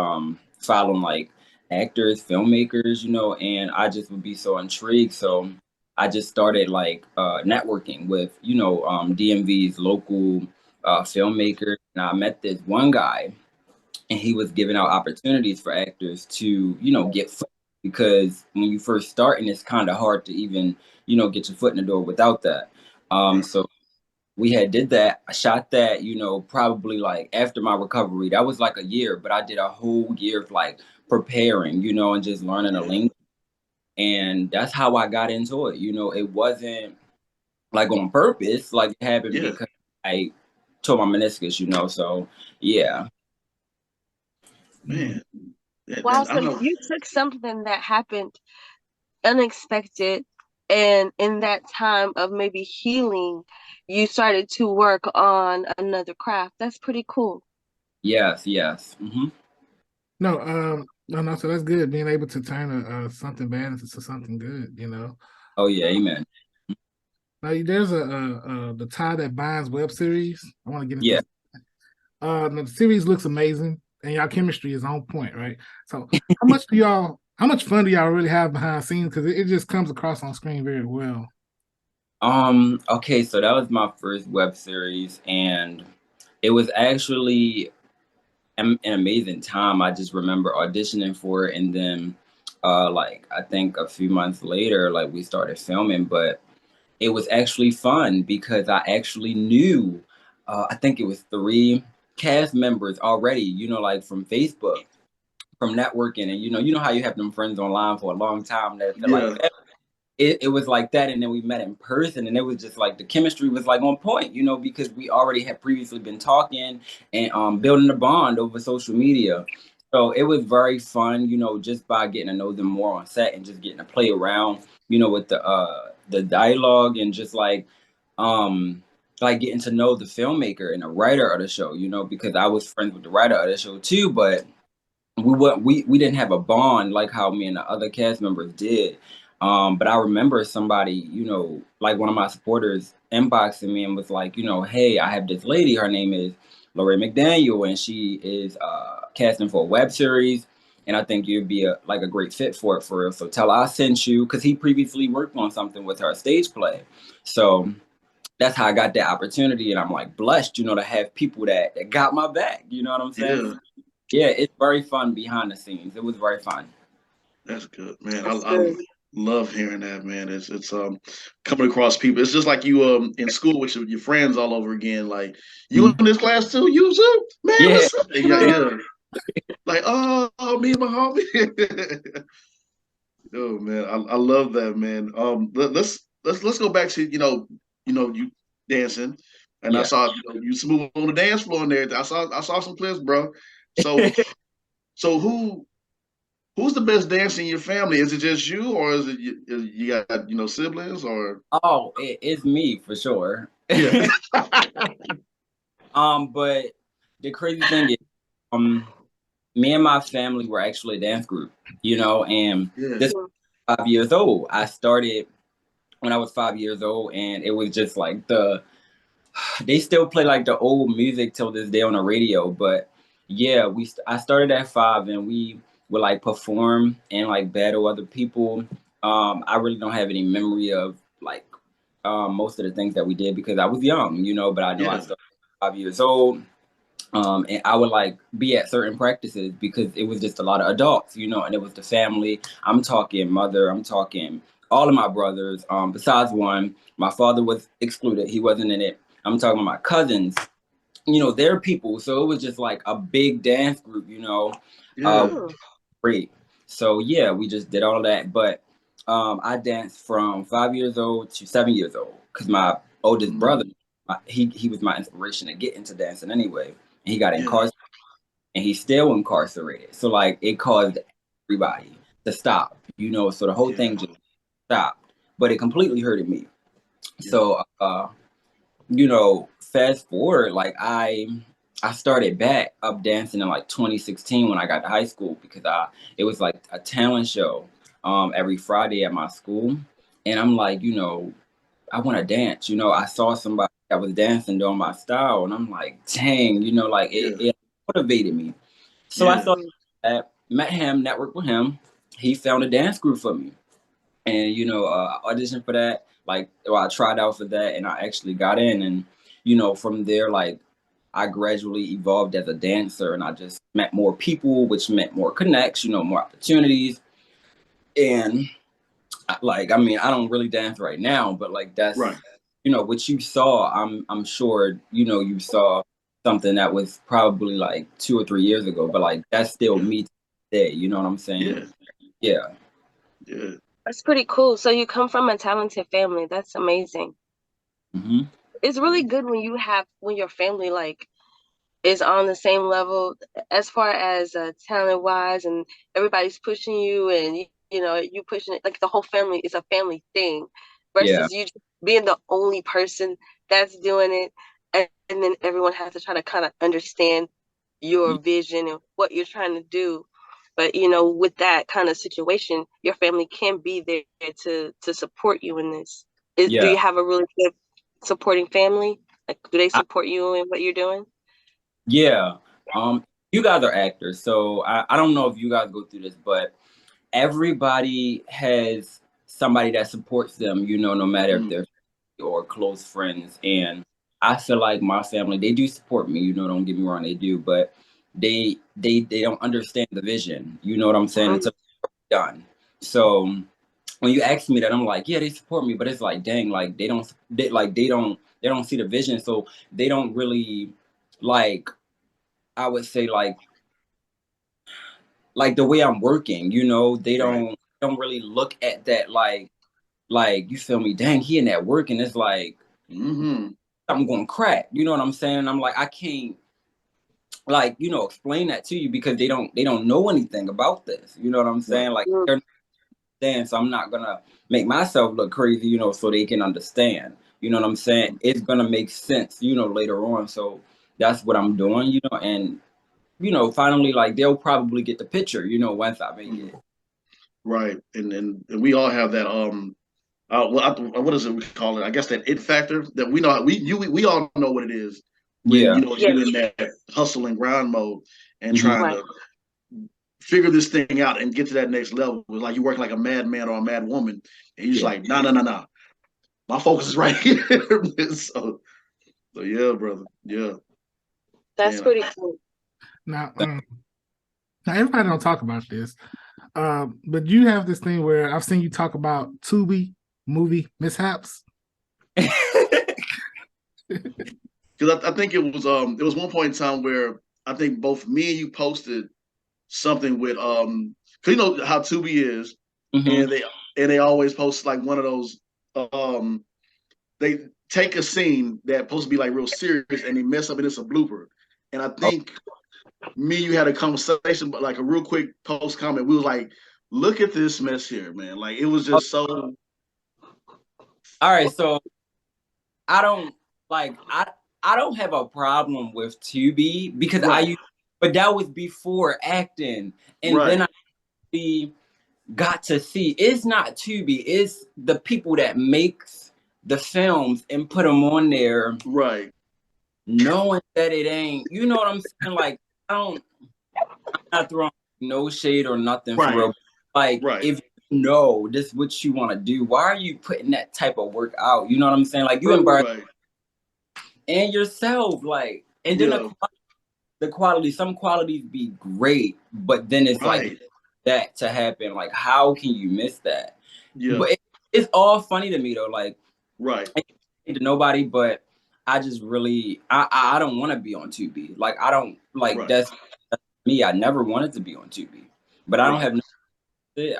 following like actors, filmmakers, and I just would be so intrigued. So I just started like networking with, DMV's local filmmakers. And I met this one guy, and he was giving out opportunities for actors to, get foot, because when you first start, and it's kind of hard to even, get your foot in the door without that. So we had did that. I shot that, probably like after my recovery. That was like a year, but I did a whole year of like preparing, and just learning a language. And that's how I got into it. It wasn't like on purpose, like it happened because I tore my meniscus, So yeah. Man. Wow, so you took something that happened unexpected, and in that time of maybe healing, you started to work on another craft. That's pretty cool. Yes. Mm-hmm. No, so that's good. Being able to turn something bad into something good, Oh yeah, amen. Now there's the Tie That Binds web series. I want to get into. Yeah. The series looks amazing, and y'all chemistry is on point, right? So how much fun do y'all really have behind scenes? Because it just comes across on screen very well. Okay, so that was my first web series, and it was actually an amazing time. I just remember auditioning for it, and then like I think a few months later, like we started filming, but it was actually fun because I actually knew I think it was 3 cast members already, like from Facebook, from networking, and you know how you have them friends online for a long time that feel like it was like that. And then we met in person, and it was just like the chemistry was like on point, because we already had previously been talking and building a bond over social media. So it was very fun, just by getting to know them more on set and just getting to play around, with the dialogue, and just like getting to know the filmmaker and the writer of the show, because I was friends with the writer of the show too, but we didn't have a bond like how me and the other cast members did. But I remember somebody, like one of my supporters inboxing me and was like, hey, I have this lady, her name is Lori McDaniel, and she is casting for a web series. And I think you'd be a great fit for it for real. So tell her I sent you, because he previously worked on something with her, a stage play. So that's how I got that opportunity, and I'm like blessed, to have people that got my back. You know what I'm saying? Yeah, it's very fun behind the scenes. It was very fun. That's good, man. That's I good. love hearing that, man. It's coming across people. It's just like you in school with your friends all over again. Like, you in this class too? You too? Man, Yeah. what's up? Yeah. Like, oh, me and my homie. Oh man, I love that, man. Let's go back to you dancing, and I Yeah. saw you smooth on the dance floor and there. I saw some clips, bro. So so who's the best dancer in your family? Is it just you, or is it you got siblings or? Oh, it's me for sure. Yeah. But the crazy thing is, me and my family were actually a dance group, and Yeah. this was 5 years old. I started when I was 5 years old, and it was just like they still play like the old music till this day on the radio. But yeah, I started at 5, and we would like perform and like battle other people. I really don't have any memory of like most of the things that we did because I was young, but I know I Yeah. started at 5 years old. And I would like be at certain practices because it was just a lot of adults, and it was the family. I'm talking mother, I'm talking all of my brothers, besides one. My father was excluded, he wasn't in it. I'm talking about my cousins, they're people. So it was just like a big dance group, Yeah. great. So yeah, we just did all of that. But I danced from 5 years old to 7 years old because my oldest brother, he was my inspiration to get into dancing anyway. And he got Yeah. incarcerated, and he's still incarcerated. So like it caused everybody to stop, So the whole thing just stopped, but it completely hurted me. So fast forward, like I started back up dancing in like 2016 when I got to high school because it was like a talent show every Friday at my school, and I'm like, I want to dance. I saw somebody that was dancing doing my style, and I'm like, dang, like it motivated me. So I thought that, met him, networked with him. He found a dance group for me, and auditioned for that. I tried out for that, and I actually got in, and from there, like I gradually evolved as a dancer, and I just met more people, which meant more connects, more opportunities, and I mean, I don't really dance right now, but like that's Right. what you saw. I'm sure you saw something that was probably like 2 or 3 years ago, but like that's still me today. You know what I'm saying? Yeah. Yeah. That's pretty cool. So you come from a talented family. That's amazing. Mm-hmm. It's really good when your family like is on the same level as far as talent wise, and everybody's pushing you, and you pushing it. Like the whole family is a family thing, Yeah. versus you just being the only person that's doing it, and then everyone has to try to kind of understand your vision and what you're trying to do. But with that kind of situation, your family can be there to support you in this. Do Yeah. you have a really good supporting family? Like, do they I, support you in what you're doing? yeah. You guys are actors, so I don't know if you guys go through this, but everybody has somebody that supports them, no matter if they're or close friends. And I feel like my family, they do support me, don't get me wrong, they do, but they don't understand the vision. You know what I'm saying? Until it's done. So when you ask me that, I'm like, yeah, they support me, but it's like, dang, like they don't see the vision. So they don't really like, I would say like the way I'm working, they don't really look at that like you feel me, dang, he in that work, and it's like I'm going to crack. You know what I'm saying? I'm like, I can't like, explain that to you because they don't know anything about this. You know what I'm saying? Like they're not understand, so I'm not gonna make myself look crazy, so they can understand. You know what I'm saying? It's gonna make sense, later on. So that's what I'm doing, and finally, like they'll probably get the picture, once I make it. Right, and we all have that what is it we call it? I guess that it factor that we know we all know what it is when Yeah. you're in that hustle and grind mode and Mhm. trying to figure this thing out and get to that next level. It's like you work like a madman or a mad woman, and you're just like, nah. My focus is right here. so yeah, brother. Yeah. That's Man, pretty cool. Now, now everybody don't talk about this, but you have this thing where I've seen you talk about Tubi movie mishaps. because I think it was one point in time where I think both me and you posted something with because you know how Tubi is, Mhm. and they always post like one of those they take a scene that's supposed to be like real serious and they mess up and it's a blooper. And I think me and you had a conversation, but like a real quick post comment. We was like, look at this mess here, man. Like it was just so. All right, so I don't like I don't have a problem with Tubi because Right. but that was before acting, and then Right. I got to see it's not Tubi, it's the people that makes the films and put them on there, Right. knowing that it ain't. You know what I'm saying? Like I'm not throwing no shade or nothing for Right. real. Like Right. if you know this is what you want to do, why are you putting that type of work out? You know what I'm saying? Like you embarrass Right. and yourself, like, and then Yeah. the quality, some qualities be great, but then it's like Right. that to happen. Like, how can you miss that? Yeah. But it's all funny to me though. Like, Right. I ain't to nobody, but I just really, I don't want to be on Tubi. Like, I don't like Right. that's me. I never wanted to be on Tubi, but I don't Right. have no.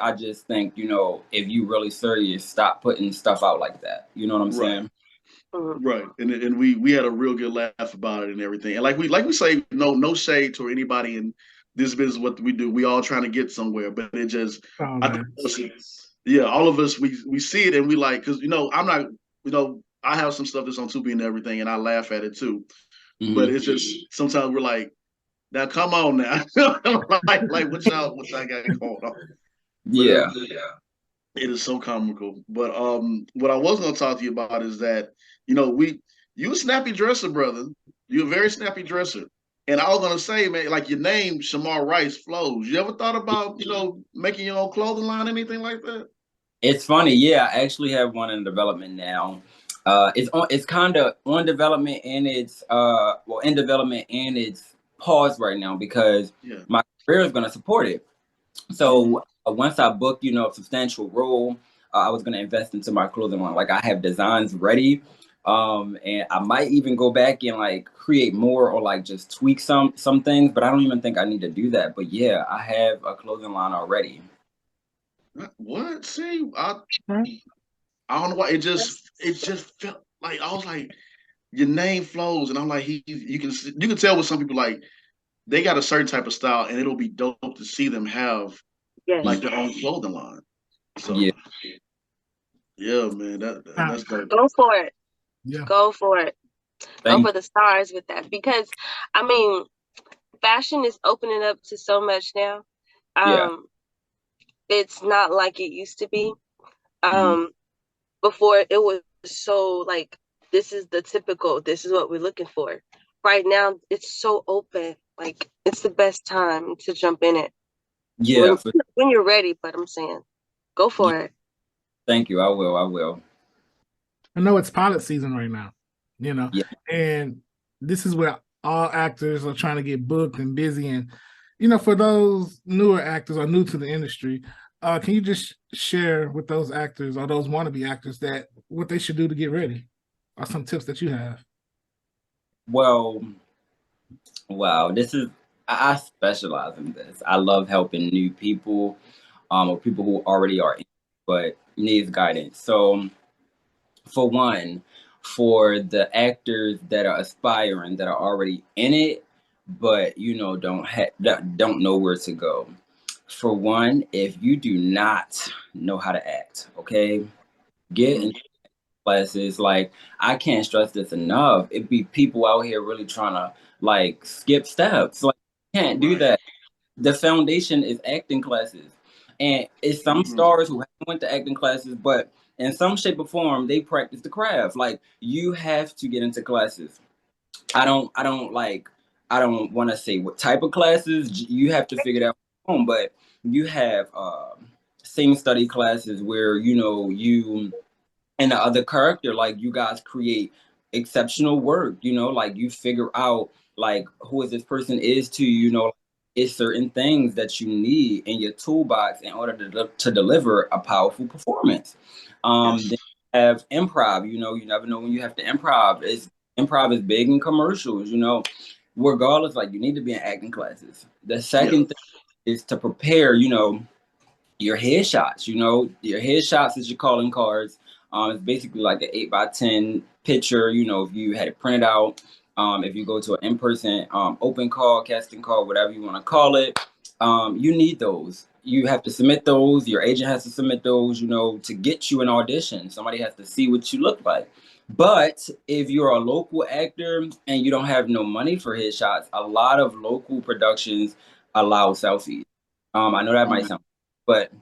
I just think if you really serious, stop putting stuff out like that. You know what I'm Right. saying? Right. And we had a real good laugh about it and everything. And like we say, no shade to anybody in this business. What we do, we all trying to get somewhere, but it just Oh I think man. yeah, all of us we see it and we like because I'm not I have some stuff that's on Tubi and everything and I laugh at it too. But Mm-hmm. it's just sometimes we're like, now come on now, like what y'all got going on? But Yeah. it is so comical. But what I was gonna talk to you about is that you a snappy dresser, brother. You're a very snappy dresser. And I was gonna say, man, like your name, Shamar Rice, flows. You ever thought about, making your own clothing line, anything like that? It's funny, yeah. I actually have one in development now. It's kind of on development and it's in development and it's paused right now because Yeah. my career is going to support it. So once I book, a substantial role, I was going to invest into my clothing line. Like I have designs ready, and I might even go back and like create more or like just tweak some things. But I don't even think I need to do that. But yeah, I have a clothing line already. What? See, I don't know why it just felt like I was like your name flows, and I'm like you can tell with some people like they got a certain type of style, and it'll be dope to see them have Yes. like their own clothing line. So Yeah. yeah, man, that's dope. Go for it. Yeah. Go for it. Go Thank for the stars with that because I mean, fashion is opening up to so much now. Yeah. It's not like it used to be. Mhm. Before it was so like this is the typical, this is what we're looking for. Right now, it's so open. Like it's the best time to jump in it Yeah. when when you're ready. But I'm saying, go Yeah. for it. Thank you. I will. I will. I know it's pilot season right now, Yeah. and this is where all actors are trying to get booked and busy. And, for those newer actors or new to the industry, can you just share with those actors or those wannabe actors that what they should do to get ready or some tips that you have? Well, wow. I specialize in this. I love helping new people, or people who already are in, but needs guidance. So for one, for the actors that are aspiring, that are already in it, but don't know where to go. For one, if you do not know how to act, okay, get Mhm. in classes. Like I can't stress this enough. It be people out here really trying to like skip steps. Like you can't do Right. that. The foundation is acting classes, and it's some Mhm. stars who haven't went to acting classes, but in some shape or form they practice the craft. Like you have to get into classes. I don't want to say what type of classes. You have to figure that out on your own, but you have scene study classes where, you know, you and the other character, like, you guys create exceptional work, you know, like, you figure out like who is this person is to you, you know, it's certain things that you need in your toolbox in order to deliver a powerful performance. Yes. Then you have improv, you know, you never know when you have to improv. Improv is big in commercials, you know, regardless, like, you need to be in acting classes. The second thing is to prepare, you know, your headshots. You know, your headshots is your calling cards. It's basically like an 8x10 picture. You know, if you had it printed out, if you go to an in-person open call, casting call, whatever you want to call it, you need those. You have to submit those. Your agent has to submit those, you know, to get you an audition. Somebody has to see what you look like. But if you're a local actor and you don't have no money for headshots, a lot of local productions allow selfies. I know that might sound, but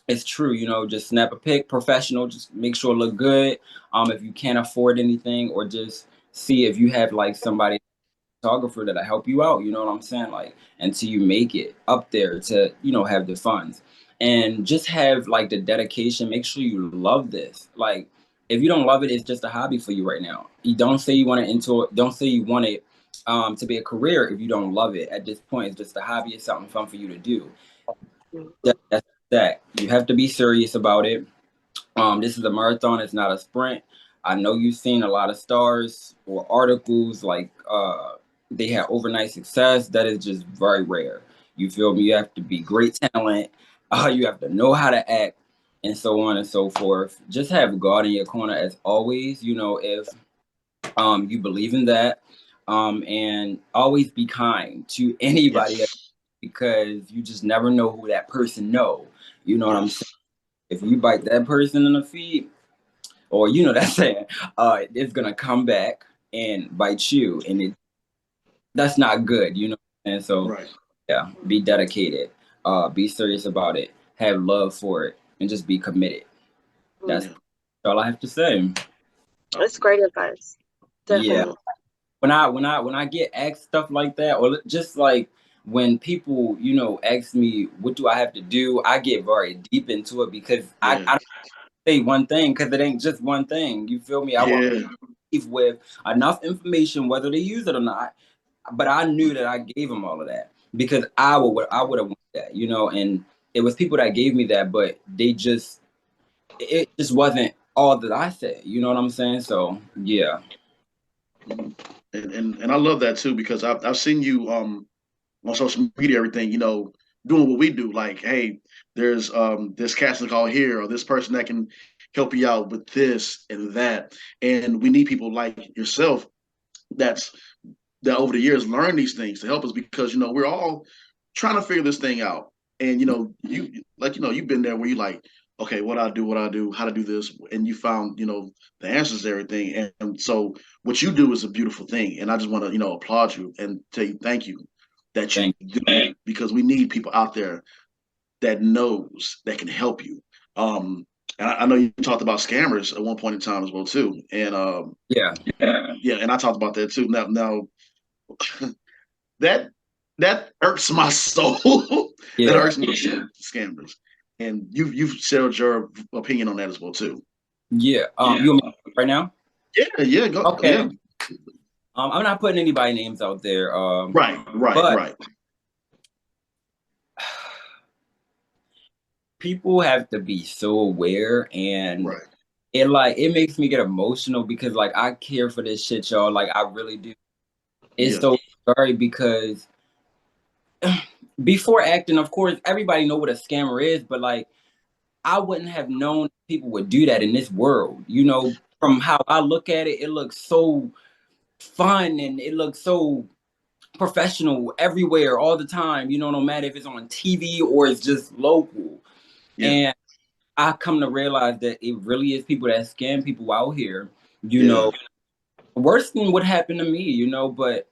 it's true, you know, just snap a pic, professional, just make sure it look good. If you can't afford anything, or just see if you have like somebody, photographer, that'll help you out, you know what I'm saying? Like, until you make it up there to, you know, have the funds. And just have like the dedication, make sure you love this. Like, if you don't love it, it's just a hobby for you right now. You don't say you want to into it, don't say you want it to be a career if you don't love it. At this point, it's just a hobby, it's something fun for you to do. That's that. You have to be serious about it. This is a marathon, it's not a sprint. I know you've seen a lot of stars or articles like they had overnight success. That is just very rare. You feel me? You have to be great talent. You have to know how to act, and so on and so forth. Just have God in your corner as always. You know, if you believe in that, and always be kind to anybody, Yes. because you just never know who that person know. You know what I'm Yes. saying? If you bite that person in the feet, or you know that saying, it's gonna come back and bite you, and that's not good, you know. And so, Right. yeah, be dedicated, be serious about it, have love for it, and just be committed. That's Yeah. all I have to say. That's great advice. Yeah, Definitely. when I get asked stuff like that, or just like when people, you know, ask me what do I have to do, I get very deep into it, because I Yeah. don't say one thing, because it ain't just one thing. You feel me? I want Yeah. leave with enough information, whether they use it or not. But I knew that I gave them all of that, because I would have wanted that, you know. And it was people that gave me that, but it just wasn't all that I said. You know what I'm saying? So yeah, Mhm. And I love that too, because I've seen you on social media, everything, you know, doing what we do. Like, hey, there's this casting call here, or this person that can help you out with this and that. And we need people like yourself that's that over the years learn these things to help us, because you know we're all trying to figure this thing out. And you know, you've been there where you like, okay, what I do, how to do this, and you found, you know, the answers to everything. And so what you do is a beautiful thing, and I just want to, you know, applaud you and tell you thank you that you thank do it, because we need people out there that knows that can help you. And I know you talked about scammers at one point in time as well too, and you. Yeah, yeah, and I talked about that too. Now that that irks my soul. That yeah, irks me, scammers. And you've shared your opinion on that as well too. yeah. You want me right now? Yeah, yeah, go, yeah. Okay. I'm not putting anybody names out there. Right, right, But right, people have to be so aware, and right. it makes me get emotional, because like I care for this shit, y'all. Like, I really do. It's Yeah, so scary, because before acting, of course, everybody know what a scammer is, but like, I wouldn't have known people would do that in this world. You know, from how I look at it, it looks so fun, and it looks so professional everywhere all the time. You know, no matter if it's on TV or it's just local. yeah, And I come to realize that it really is people that scam people out here. You yeah, know, worse than what happened to me. You know, but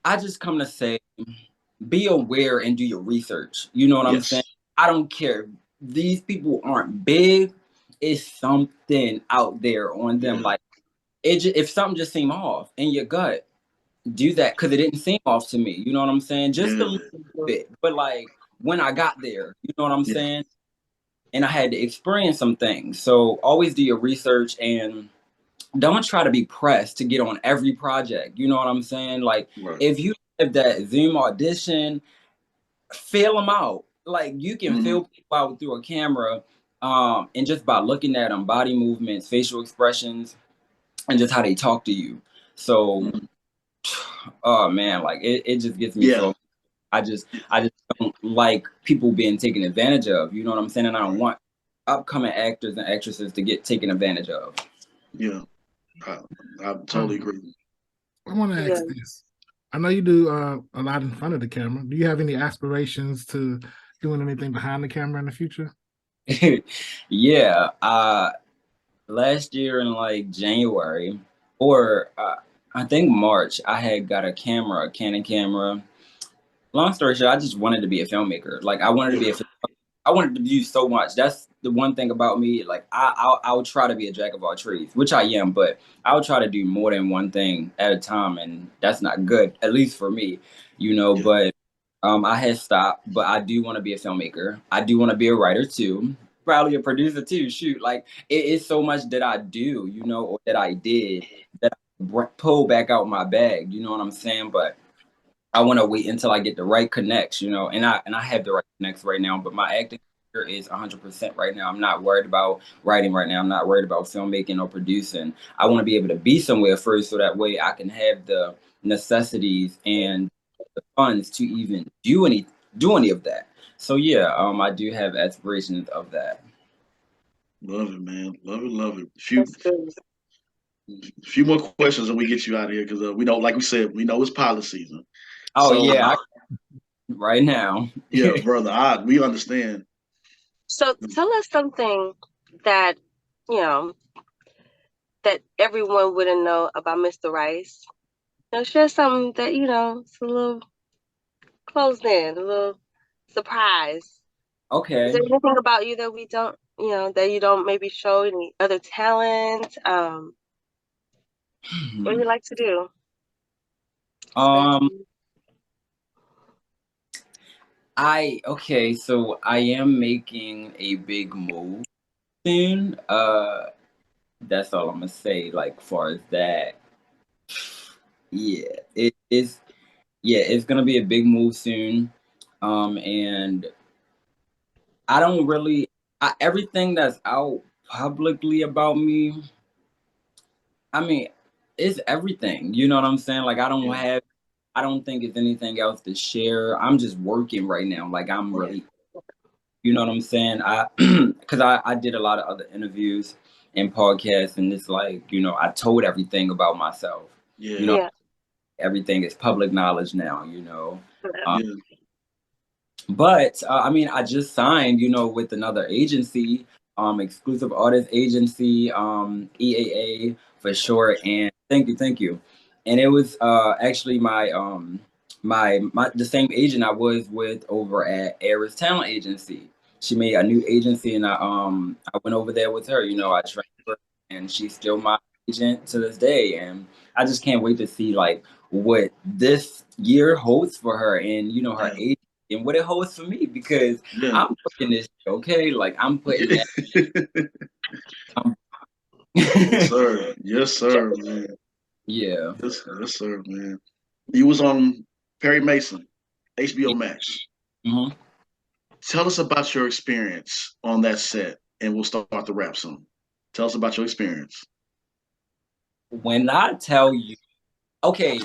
I just come to say, be aware and do your research. You know what I'm saying? yes, I don't care. These people aren't big. It's something out there on them. yeah, Like, if something just seemed off in your gut, do that, because it didn't seem off to me. You know what I'm saying? Just a Yeah. little bit. But like when I got there, you know what I'm Yeah. saying? And I had to experience some things. So always do your research and don't try to be pressed to get on every project. You know what I'm saying? Like Right. if you have that Zoom audition, feel them out. Like you can feel people out through a camera, and just by looking at them, body movements, facial expressions, and just how they talk to you. So, oh man, like it just gets me Yeah. so. I just don't like people being taken advantage of. You know what I'm saying? And I don't want upcoming actors and actresses to get taken advantage of. Yeah. I totally agree. I want to ask this. I know you do a lot in front of the camera. Do you have any aspirations to doing anything behind the camera in the future? Yeah. Last year in like January, or I think March, I had got a Canon camera. Long story short, I just wanted to be a filmmaker. Like I wanted to be I wanted to do so much. That's the one thing about me. Like I'll try to be a jack of all trades, which I am, but I'll try to do more than one thing at a time, and that's not good, at least for me, you know. Yeah. But I had stopped, but I do want to be a filmmaker. I do want to be a writer too, probably a producer too. Shoot, like it is so much that I do, you know, or that I did that I pull back out my bag. You know what I'm saying? But I want to wait until I get the right connects, you know, and I have the right connects right now, but my acting career is 100% right now. I'm not worried about writing right now. I'm not worried about filmmaking or producing. I want to be able to be somewhere first, so that way I can have the necessities and the funds to even do any of that. So yeah, I do have aspirations of that. Love it, man. Love it, love it. That's good. Few more questions and we get you out of here because we know, like we said, we know it's pilot season. Oh So yeah, right now. yeah, brother, we understand. So tell us something that, you know, that everyone wouldn't know about Mr. Rice. You know, share something that, you know, it's a little closed in, a little surprise. Is Okay. there anything about you that we don't, you know, that you don't maybe show any other talent? What do you like to do? Um, so I am making a big move soon. That's all I'm gonna say. Like far as that, yeah, it is. Yeah, it's gonna be a big move soon. And I don't really, everything that's out publicly about me. I mean, it's everything. You know what I'm saying? Like I don't think it's anything else to share. I'm just working right now. Like I'm really, you know what I'm saying? Because I did a lot of other interviews and podcasts, and it's like, you know, I told everything about myself. Yeah. You know, everything is public knowledge now, you know. Yeah. But I mean, I just signed, you know, with another agency, exclusive artist agency, EAA for short. And thank you. And it was actually my the same agent I was with over at Aries Talent Agency. She made a new agency, and I went over there with her. You know, I transferred, and she's still my agent to this day. And I just can't wait to see like what this year holds for her, and you know her age and what it holds for me, because I'm putting this okay. Like I'm putting that. Yes, sir. Yes, sir, man. Yeah. Yes, sir, man. You was on Perry Mason, HBO Max. Mm-hmm. Tell us about your experience on that set, and we'll start the rap soon. Tell us about your experience. When I tell you, okay,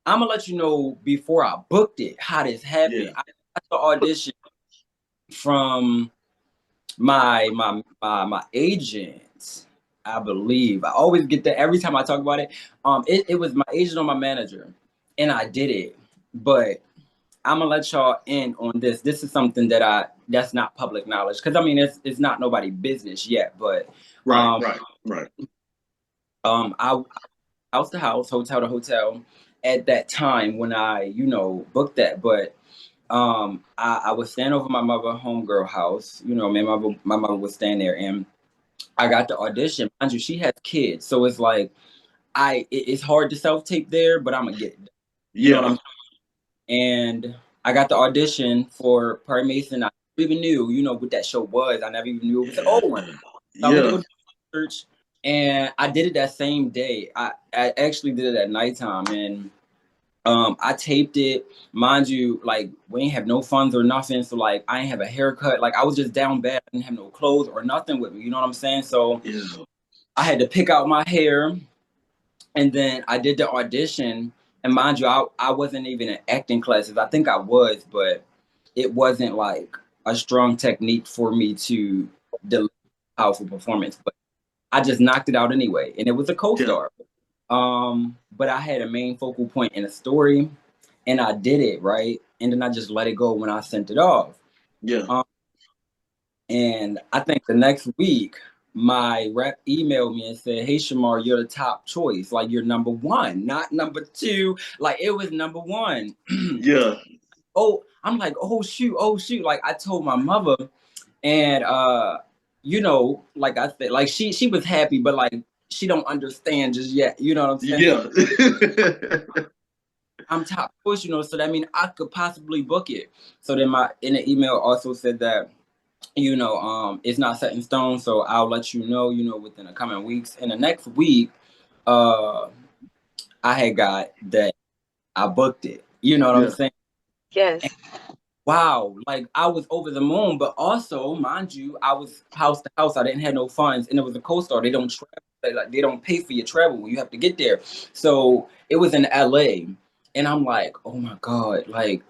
I'm gonna let you know before I booked it how this happened. I got the audition from my agent, I believe. I always get that every time I talk about it. It was my agent or my manager, and I did it. But I'm gonna let y'all in on this. This is something that's not public knowledge, because I mean it's not nobody business yet. But right. I house to house, hotel to hotel at that time when I, you know, booked that. But I was staying over my mother homegirl house. You know, my mother was staying there, and I got the audition. Mind you, she has kids, so it's like it's hard to self-tape there, but I'm gonna get it. You know what I'm saying? And I got the audition for Perry Mason. I never even knew, what that show was. I never even knew it was an old one. So I went to go do research, and I did it that same day. I actually did it at nighttime, and I taped it. Mind you, like, we ain't have no funds or nothing, so like I ain't have a haircut. Like, I was just down bad. I didn't have no clothes or nothing with me. You know what I'm saying? So I had to pick out my hair, and then I did the audition. And mind you, I wasn't even in acting classes. I think I was, but it wasn't like a strong technique for me to deliver a powerful performance. But I just knocked it out anyway, and it was a co-star. But I had a main focal point in a story, and I did it right, and then I just let it go when I sent it off. And I think the next week, my rep emailed me and said, "Hey, Shamar, you're the top choice. Like, you're number one, not number two. Like, it was number one." Oh, I'm like, oh shoot. Like, I told my mother, and like I said, like she was happy, but like she don't understand just yet. You know what I'm saying? I'm top choice, so that means I could possibly book it. So then in the email also said that, it's not set in stone, so I'll let you know, within the coming weeks. And the next week, I had got that I booked it. You know what I'm saying? Yes. And wow, like I was over the moon, but also, mind you, I was house to house. I didn't have no funds, and it was a co-star. They don't travel, they don't pay for your travel when you have to get there. So it was in LA, and I'm like, oh my God, like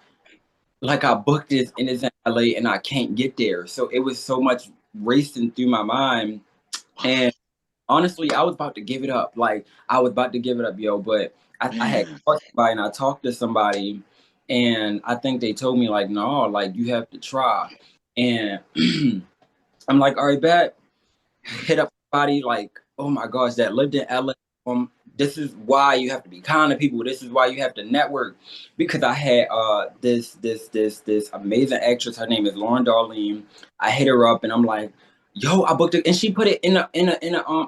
I booked this and it's in LA and I can't get there. So it was so much racing through my mind. And honestly, I was about to give it up. Like, I was about to give it up, yo. But I had called somebody and I talked to somebody, and I think they told me, like, no, like, you have to try. And I'm like, all right, bet. Hit up somebody, like, oh my gosh, that lived in LA. This is why you have to be kind to people. This is why you have to network. Because I had this amazing actress. Her name is Lauren Darlene. I hit her up and I'm like, yo, I booked it, and she put it in a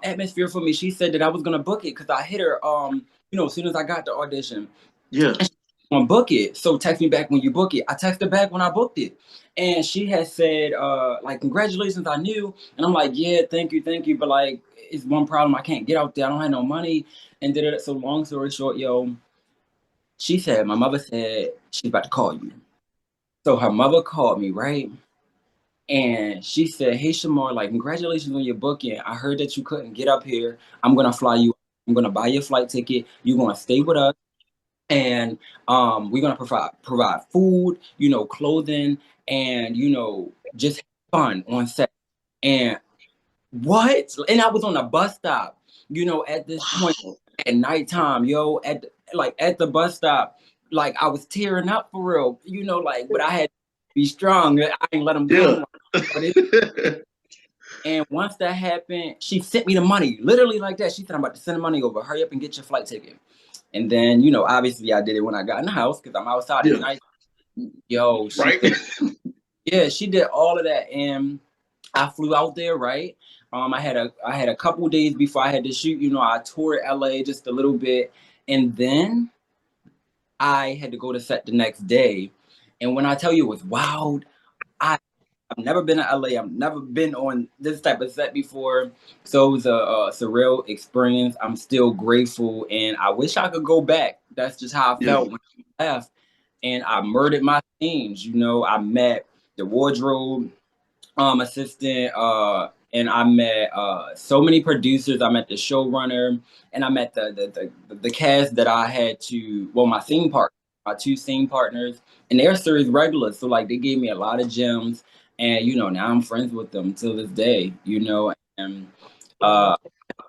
atmosphere for me. She said that I was gonna book it because I hit her as soon as I got the audition. On book it. So text me back when you book it. I texted back when I booked it. And she had said, like, congratulations, I knew. And I'm like, yeah, thank you. But like, it's one problem. I can't get out there. I don't have no money. And did it. So long story short, yo, she said, my mother said she's about to call you. So her mother called me, right? And she said, hey, Shamar, like, congratulations on your booking. I heard that you couldn't get up here. I'm going to fly you. I'm going to buy your flight ticket. You're going to stay with us. And we're gonna provide food, clothing, and just fun on set. And what? And I was on a bus stop, at this point at nighttime, yo, at the bus stop, like I was tearing up for real, like, but I had to be strong. I didn't let them come. And once that happened, she sent me the money, literally like that. She said, I'm about to send the money over. Hurry up and get your flight ticket. And then, obviously I did it when I got in the house because I'm outside at night. Yo, she did all of that. And I flew out there, right? I had a couple days before I had to shoot, I toured LA just a little bit. And then I had to go to set the next day. And when I tell you it was wild, I've never been to LA. I've never been on this type of set before. So it was a surreal experience. I'm still grateful, and I wish I could go back. That's just how I felt when I left. And I murdered my teams. I met the wardrobe assistant, and I met so many producers. I met the showrunner, and I met the cast that I had to, my two scene partners, and they're series regulars. So like they gave me a lot of gems. And, now I'm friends with them till this day, and I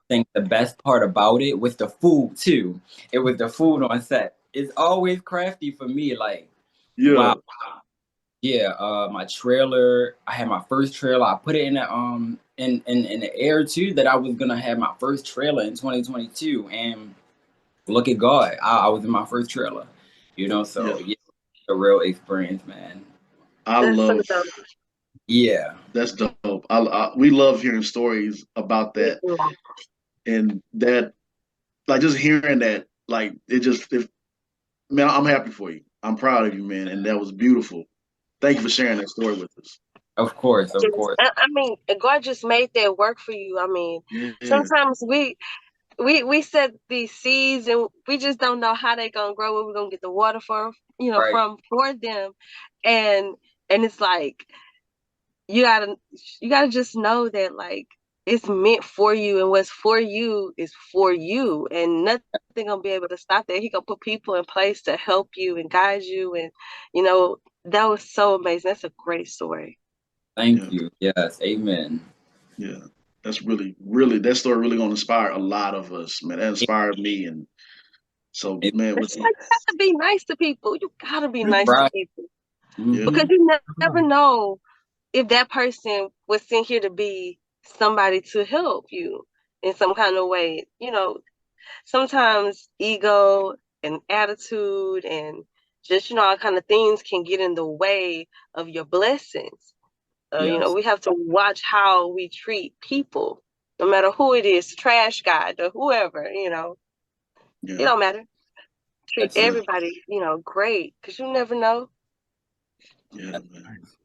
think the best part about it was the food too. It was the food on set. It's always crafty for me. Like, wow. Yeah, my trailer, I had my first trailer. I put it in the in the air too, that I was gonna have my first trailer in 2022. And look at God, I was in my first trailer, so yeah, a real experience, man. Yeah, that's dope. We love hearing stories about that, and that like just hearing that, like man, I'm happy for you. I'm proud of you, man, and that was beautiful. Thank you for sharing that story with us. Of course, of Yes. course. I mean, God just made that work for you. I mean, Yeah, sometimes we set these seeds and we just don't know how they're gonna grow, where we're gonna get the water for, Right. for them. And it's like you gotta just know that like it's meant for you, and what's for you is for you, and nothing gonna be able to stop that. He gonna put people in place to help you and guide you, and that was so amazing. That's a great story. Thank yeah, you. Yes, amen. yeah. That's really, really that story really gonna inspire a lot of us, man. That inspired me, and so man, It's like you have to be nice to people. You gotta be nice to Right. people yeah, because Mm-hmm. you never know if that person was sent here to be somebody to help you in some kind of way. Sometimes ego and attitude and just all kind of things can get in the way of your blessings. Yes. We have to watch how we treat people, no matter who it is, trash guy or whoever. It yeah, don't matter. Treat That's yeah, it. everybody, great, because you never know. yeah, man. Thanks.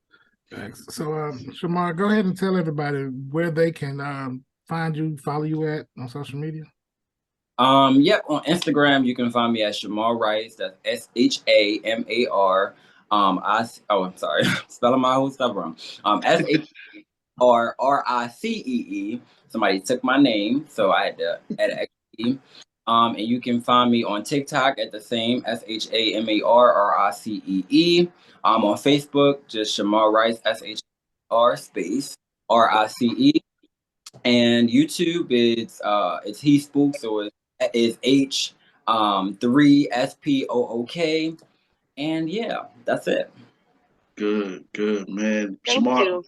Thanks. So, Shamar, go ahead and tell everybody where they can find you, follow you at on social media. Yep, on Instagram you can find me at Shamar Rice. That's SHAMAR. I'm sorry, spelling my whole stuff wrong. SHARRICEE. Somebody took my name, so I had to add an extra E. And you can find me on TikTok at the same SHAMARRICEE. On Facebook, just Shamar Rice, SHR space RICE. And YouTube, it's He Spook, so it's H 3SPOOK. And yeah, that's it. Good, good, man. Thank Shamar, you.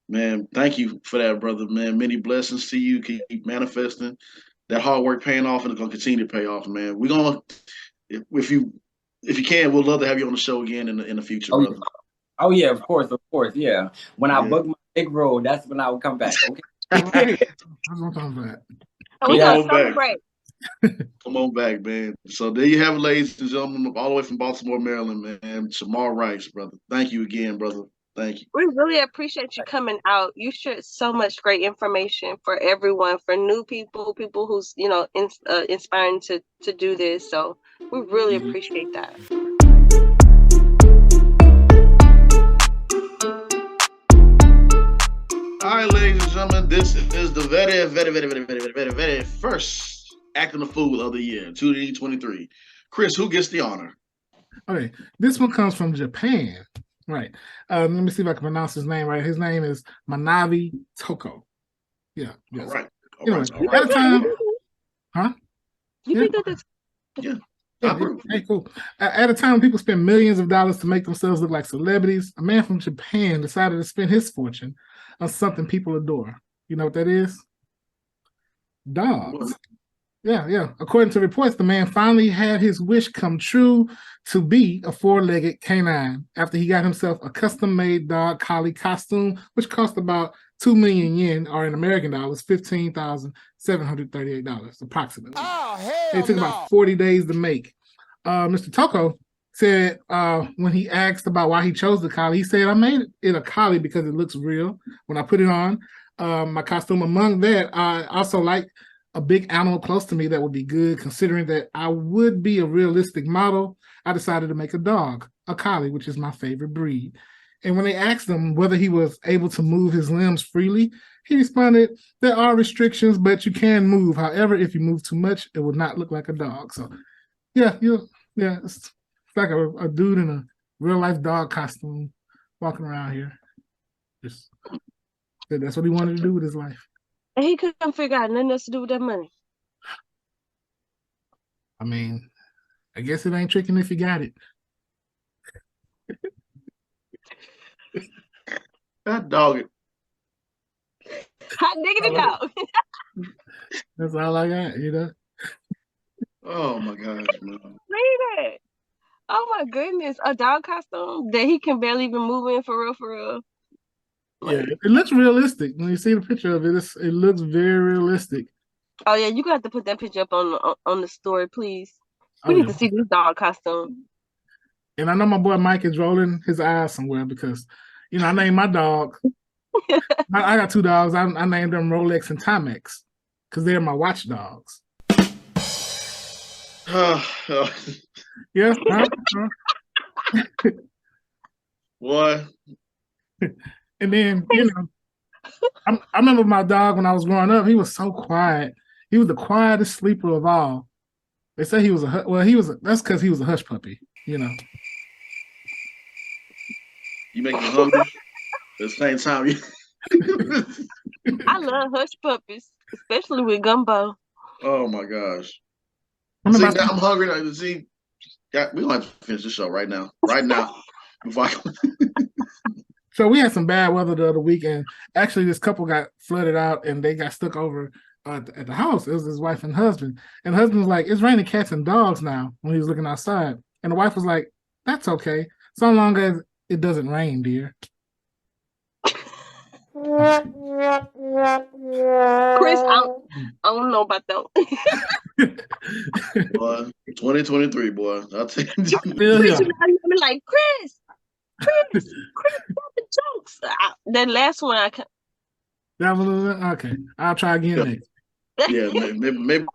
man, thank you for that, brother, man. Many blessings to you. Keep manifesting. That hard work paying off, and it's gonna continue to pay off, man. We're gonna if you can, we'd love to have you on the show again in the future, Oh yeah, brother. oh yeah, of course, yeah. When I Yeah. book my big road, that's when I will come back. Okay. Right. That's what I'm talking about. And we're Come going to on back. celebrate. Come on back, man. So there you have it, ladies and gentlemen, all the way from Baltimore, Maryland, man. Shamar Rice, brother. Thank you again, brother. Thank you. We really appreciate you coming out. You shared so much great information for everyone, for new people who's, inspiring to do this. So we really appreciate that. All right, ladies and gentlemen, this is the very first Acting the Fool of the year, 2023. Chris, who gets the honor? Okay, this one comes from Japan. Right. Let me see if I can pronounce his name right. His name is Manavi Toko. Yeah. Yes. All right. Anyway, All right. at a time, huh? You Yeah. can do this. Yeah. Yeah, hey, cool. At a time when people spend millions of dollars to make themselves look like celebrities, a man from Japan decided to spend his fortune on something people adore. You know what that is? Dogs. Yeah. According to reports, the man finally had his wish come true to be a four-legged canine after he got himself a custom-made dog collie costume, which cost about 2 million yen, or in American dollars, $15,738 approximately. Oh, hell It took about 40 days to make. Mr. Toko said when he asked about why he chose the collie, he said, I made it a collie because it looks real when I put it on my costume. Among that, I also like a big animal close to me that would be good, considering that I would be a realistic model. I decided to make a dog, a collie, which is my favorite breed. And when they asked him whether he was able to move his limbs freely, he responded, there are restrictions, but you can move. However, if you move too much, it would not look like a dog. So yeah, it's like a dude in a real life dog costume walking around here. Just that's what he wanted to do with his life. And he couldn't figure out nothing else to do with that money. I mean, I guess it ain't tricking if you got it. That dog. Hot diggity dog. That's all I got, Oh my gosh, man. Read it. Oh my goodness. A dog costume that he can barely even move in for real, for real. Yeah, it looks realistic. When you see the picture of it, it looks very realistic. Oh yeah, you got to put that picture up on the story, please. We Oh, need yeah. to see this dog costume. And I know my boy Mike is rolling his eyes somewhere because, I named my dog. I got 2 dogs. I named them Rolex and Timex because they're my watchdogs. Yeah. Boy. And then, I remember my dog when I was growing up. He was so quiet. He was the quietest sleeper of all. They say he was that's because he was a hush puppy, You make me hungry. At the same time, I love hush puppies, especially with gumbo. Oh my gosh. Now I'm hungry now. See, we don't have to finish the show right now. Right now. So we had some bad weather the other week, and actually this couple got flooded out and they got stuck over at the house. It was his wife and husband. And the husband was like, "It's raining cats and dogs now," when he was looking outside. And the wife was like, "That's okay, so long as it doesn't rain, dear." Chris, I don't know about that. Boy, 2023, boy. I'll tell you. Chris, I'm like, Chris, stop the jokes. That last one, That was okay. I'll try again next. Yeah,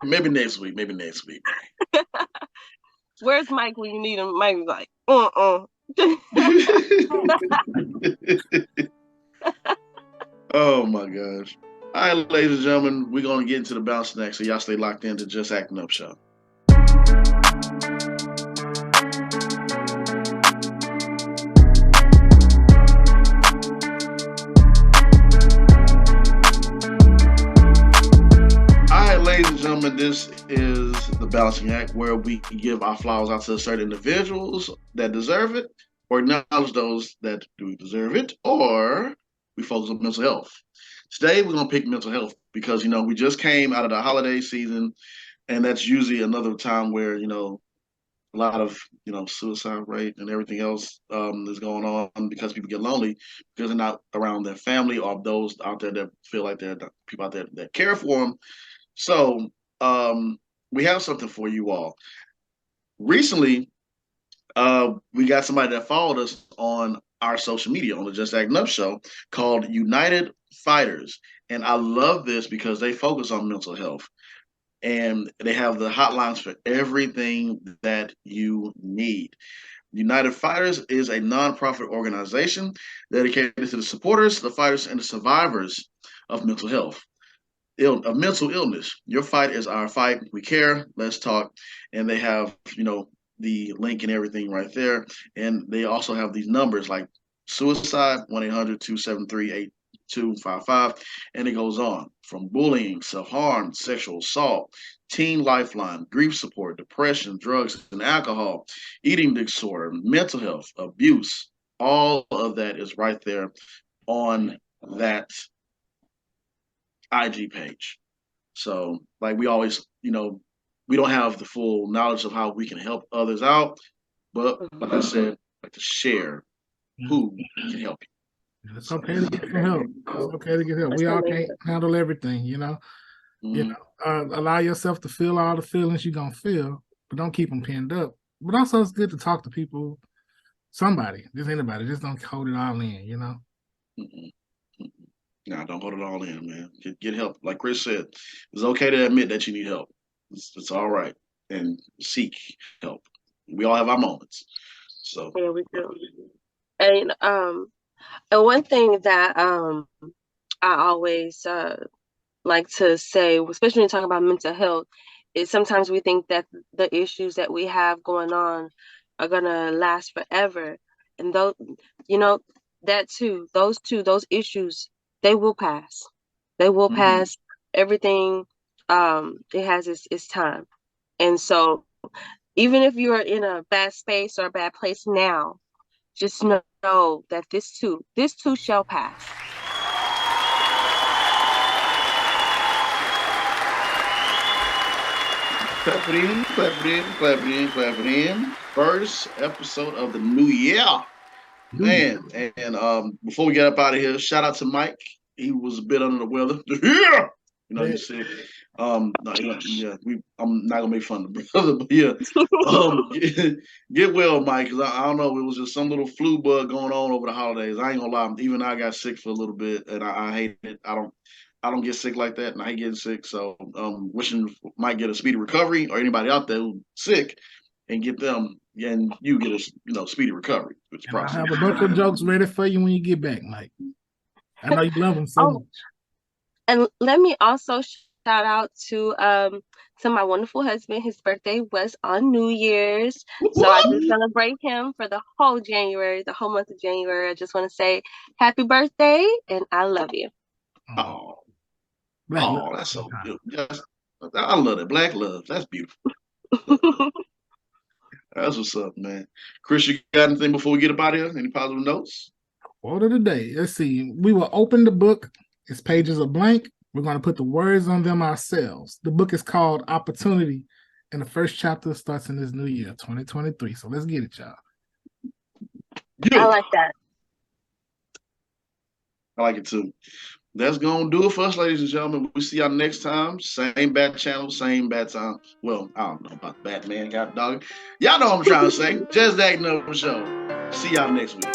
maybe next week. Maybe next week. Where's Mike when you need him? Mike's like, Oh my gosh. All right, ladies and gentlemen, we're going to get into the bounce next, so y'all stay locked into Just Acting Up Show. All right, ladies and gentlemen, this is the balancing act where we give our flowers out to certain individuals that deserve it, or acknowledge those that do deserve it, or we focus on mental health. Today, we're going to pick mental health because, we just came out of the holiday season, and that's usually another time where, a lot of, suicide rate and everything else is going on because people get lonely because they're not around their family or those out there that feel like they're the people out there that care for them. So we have something for you all. Recently, we got somebody that followed us on our social media on the Just Acting Up show called United Fighters. And I love this because they focus on mental health. And they have the hotlines for everything that you need. United Fighters is a nonprofit organization dedicated to the supporters, the fighters, and the survivors of mental health. Of mental illness. Your fight is our fight. We care. Let's talk. And they have, the link and everything right there. And they also have these numbers like suicide, 1-800-273-8255. And it goes on from bullying, self-harm, sexual assault, teen lifeline, grief support, depression, drugs and alcohol, eating disorder, mental health, abuse. All of that is right there on that IG page. So, like we always, we don't have the full knowledge of how we can help others out, but like I said, like to share who can help you. It's okay to get some help. It's okay to get help. We all can't handle everything, allow yourself to feel all the feelings you're gonna feel, but don't keep them pinned up. But also, it's good to talk to people, somebody, just anybody. Just don't hold it all in, Nah, don't hold it all in, man. Get help. Like Chris said, it's okay to admit that you need help. It's all right, and seek help. We all have our moments. So yeah, we do. And one thing that I always like to say, especially when talking about mental health, is sometimes we think that the issues that we have going on are gonna last forever, and those, that too, those issues, they will pass. They will pass. Everything, it has its time, and so even if you're in a bad space or a bad place now, just know that this too shall pass. clap it in, clap it in, clap it in, clap it in. First episode of the new year. Man, and before we get up out of here, shout out to Mike. He was a bit under the weather. Yeah, you said. No, yeah, I'm not gonna make fun of the brother, but yeah, get well, Mike, because I don't know, it was just some little flu bug going on over the holidays. I ain't gonna lie, even I got sick for a little bit, and I hate it. I don't get sick like that, and I hate getting sick. So, wishing Mike get a speedy recovery, or anybody out there who's sick, and get them, and you get a speedy recovery. Which and I'll have a bunch of jokes ready for you when you get back, Mike. I know you love them so much. And let me also shout out to my wonderful husband. His birthday was on New Year's. So I do celebrate him for the whole January, the whole month of January. I just want to say happy birthday and I love you. Oh, that's so good. Yes, I love it. Black love. That's beautiful. That's what's up, man. Chris, you got anything before we get up out of here? Any positive notes? Quote of the day. Let's see. We will open the book. Its pages are blank. We're going to put the words on them ourselves. The book is called Opportunity, and the first chapter starts in this new year, 2023. So let's get it, y'all. I like that. I like it too. That's going to do it for us, ladies and gentlemen. We'll see y'all next time. Same bad channel, same bad time. Well, I don't know about Batman, got dog. Y'all know what I'm trying to say. Just Acting Up Show. See y'all next week.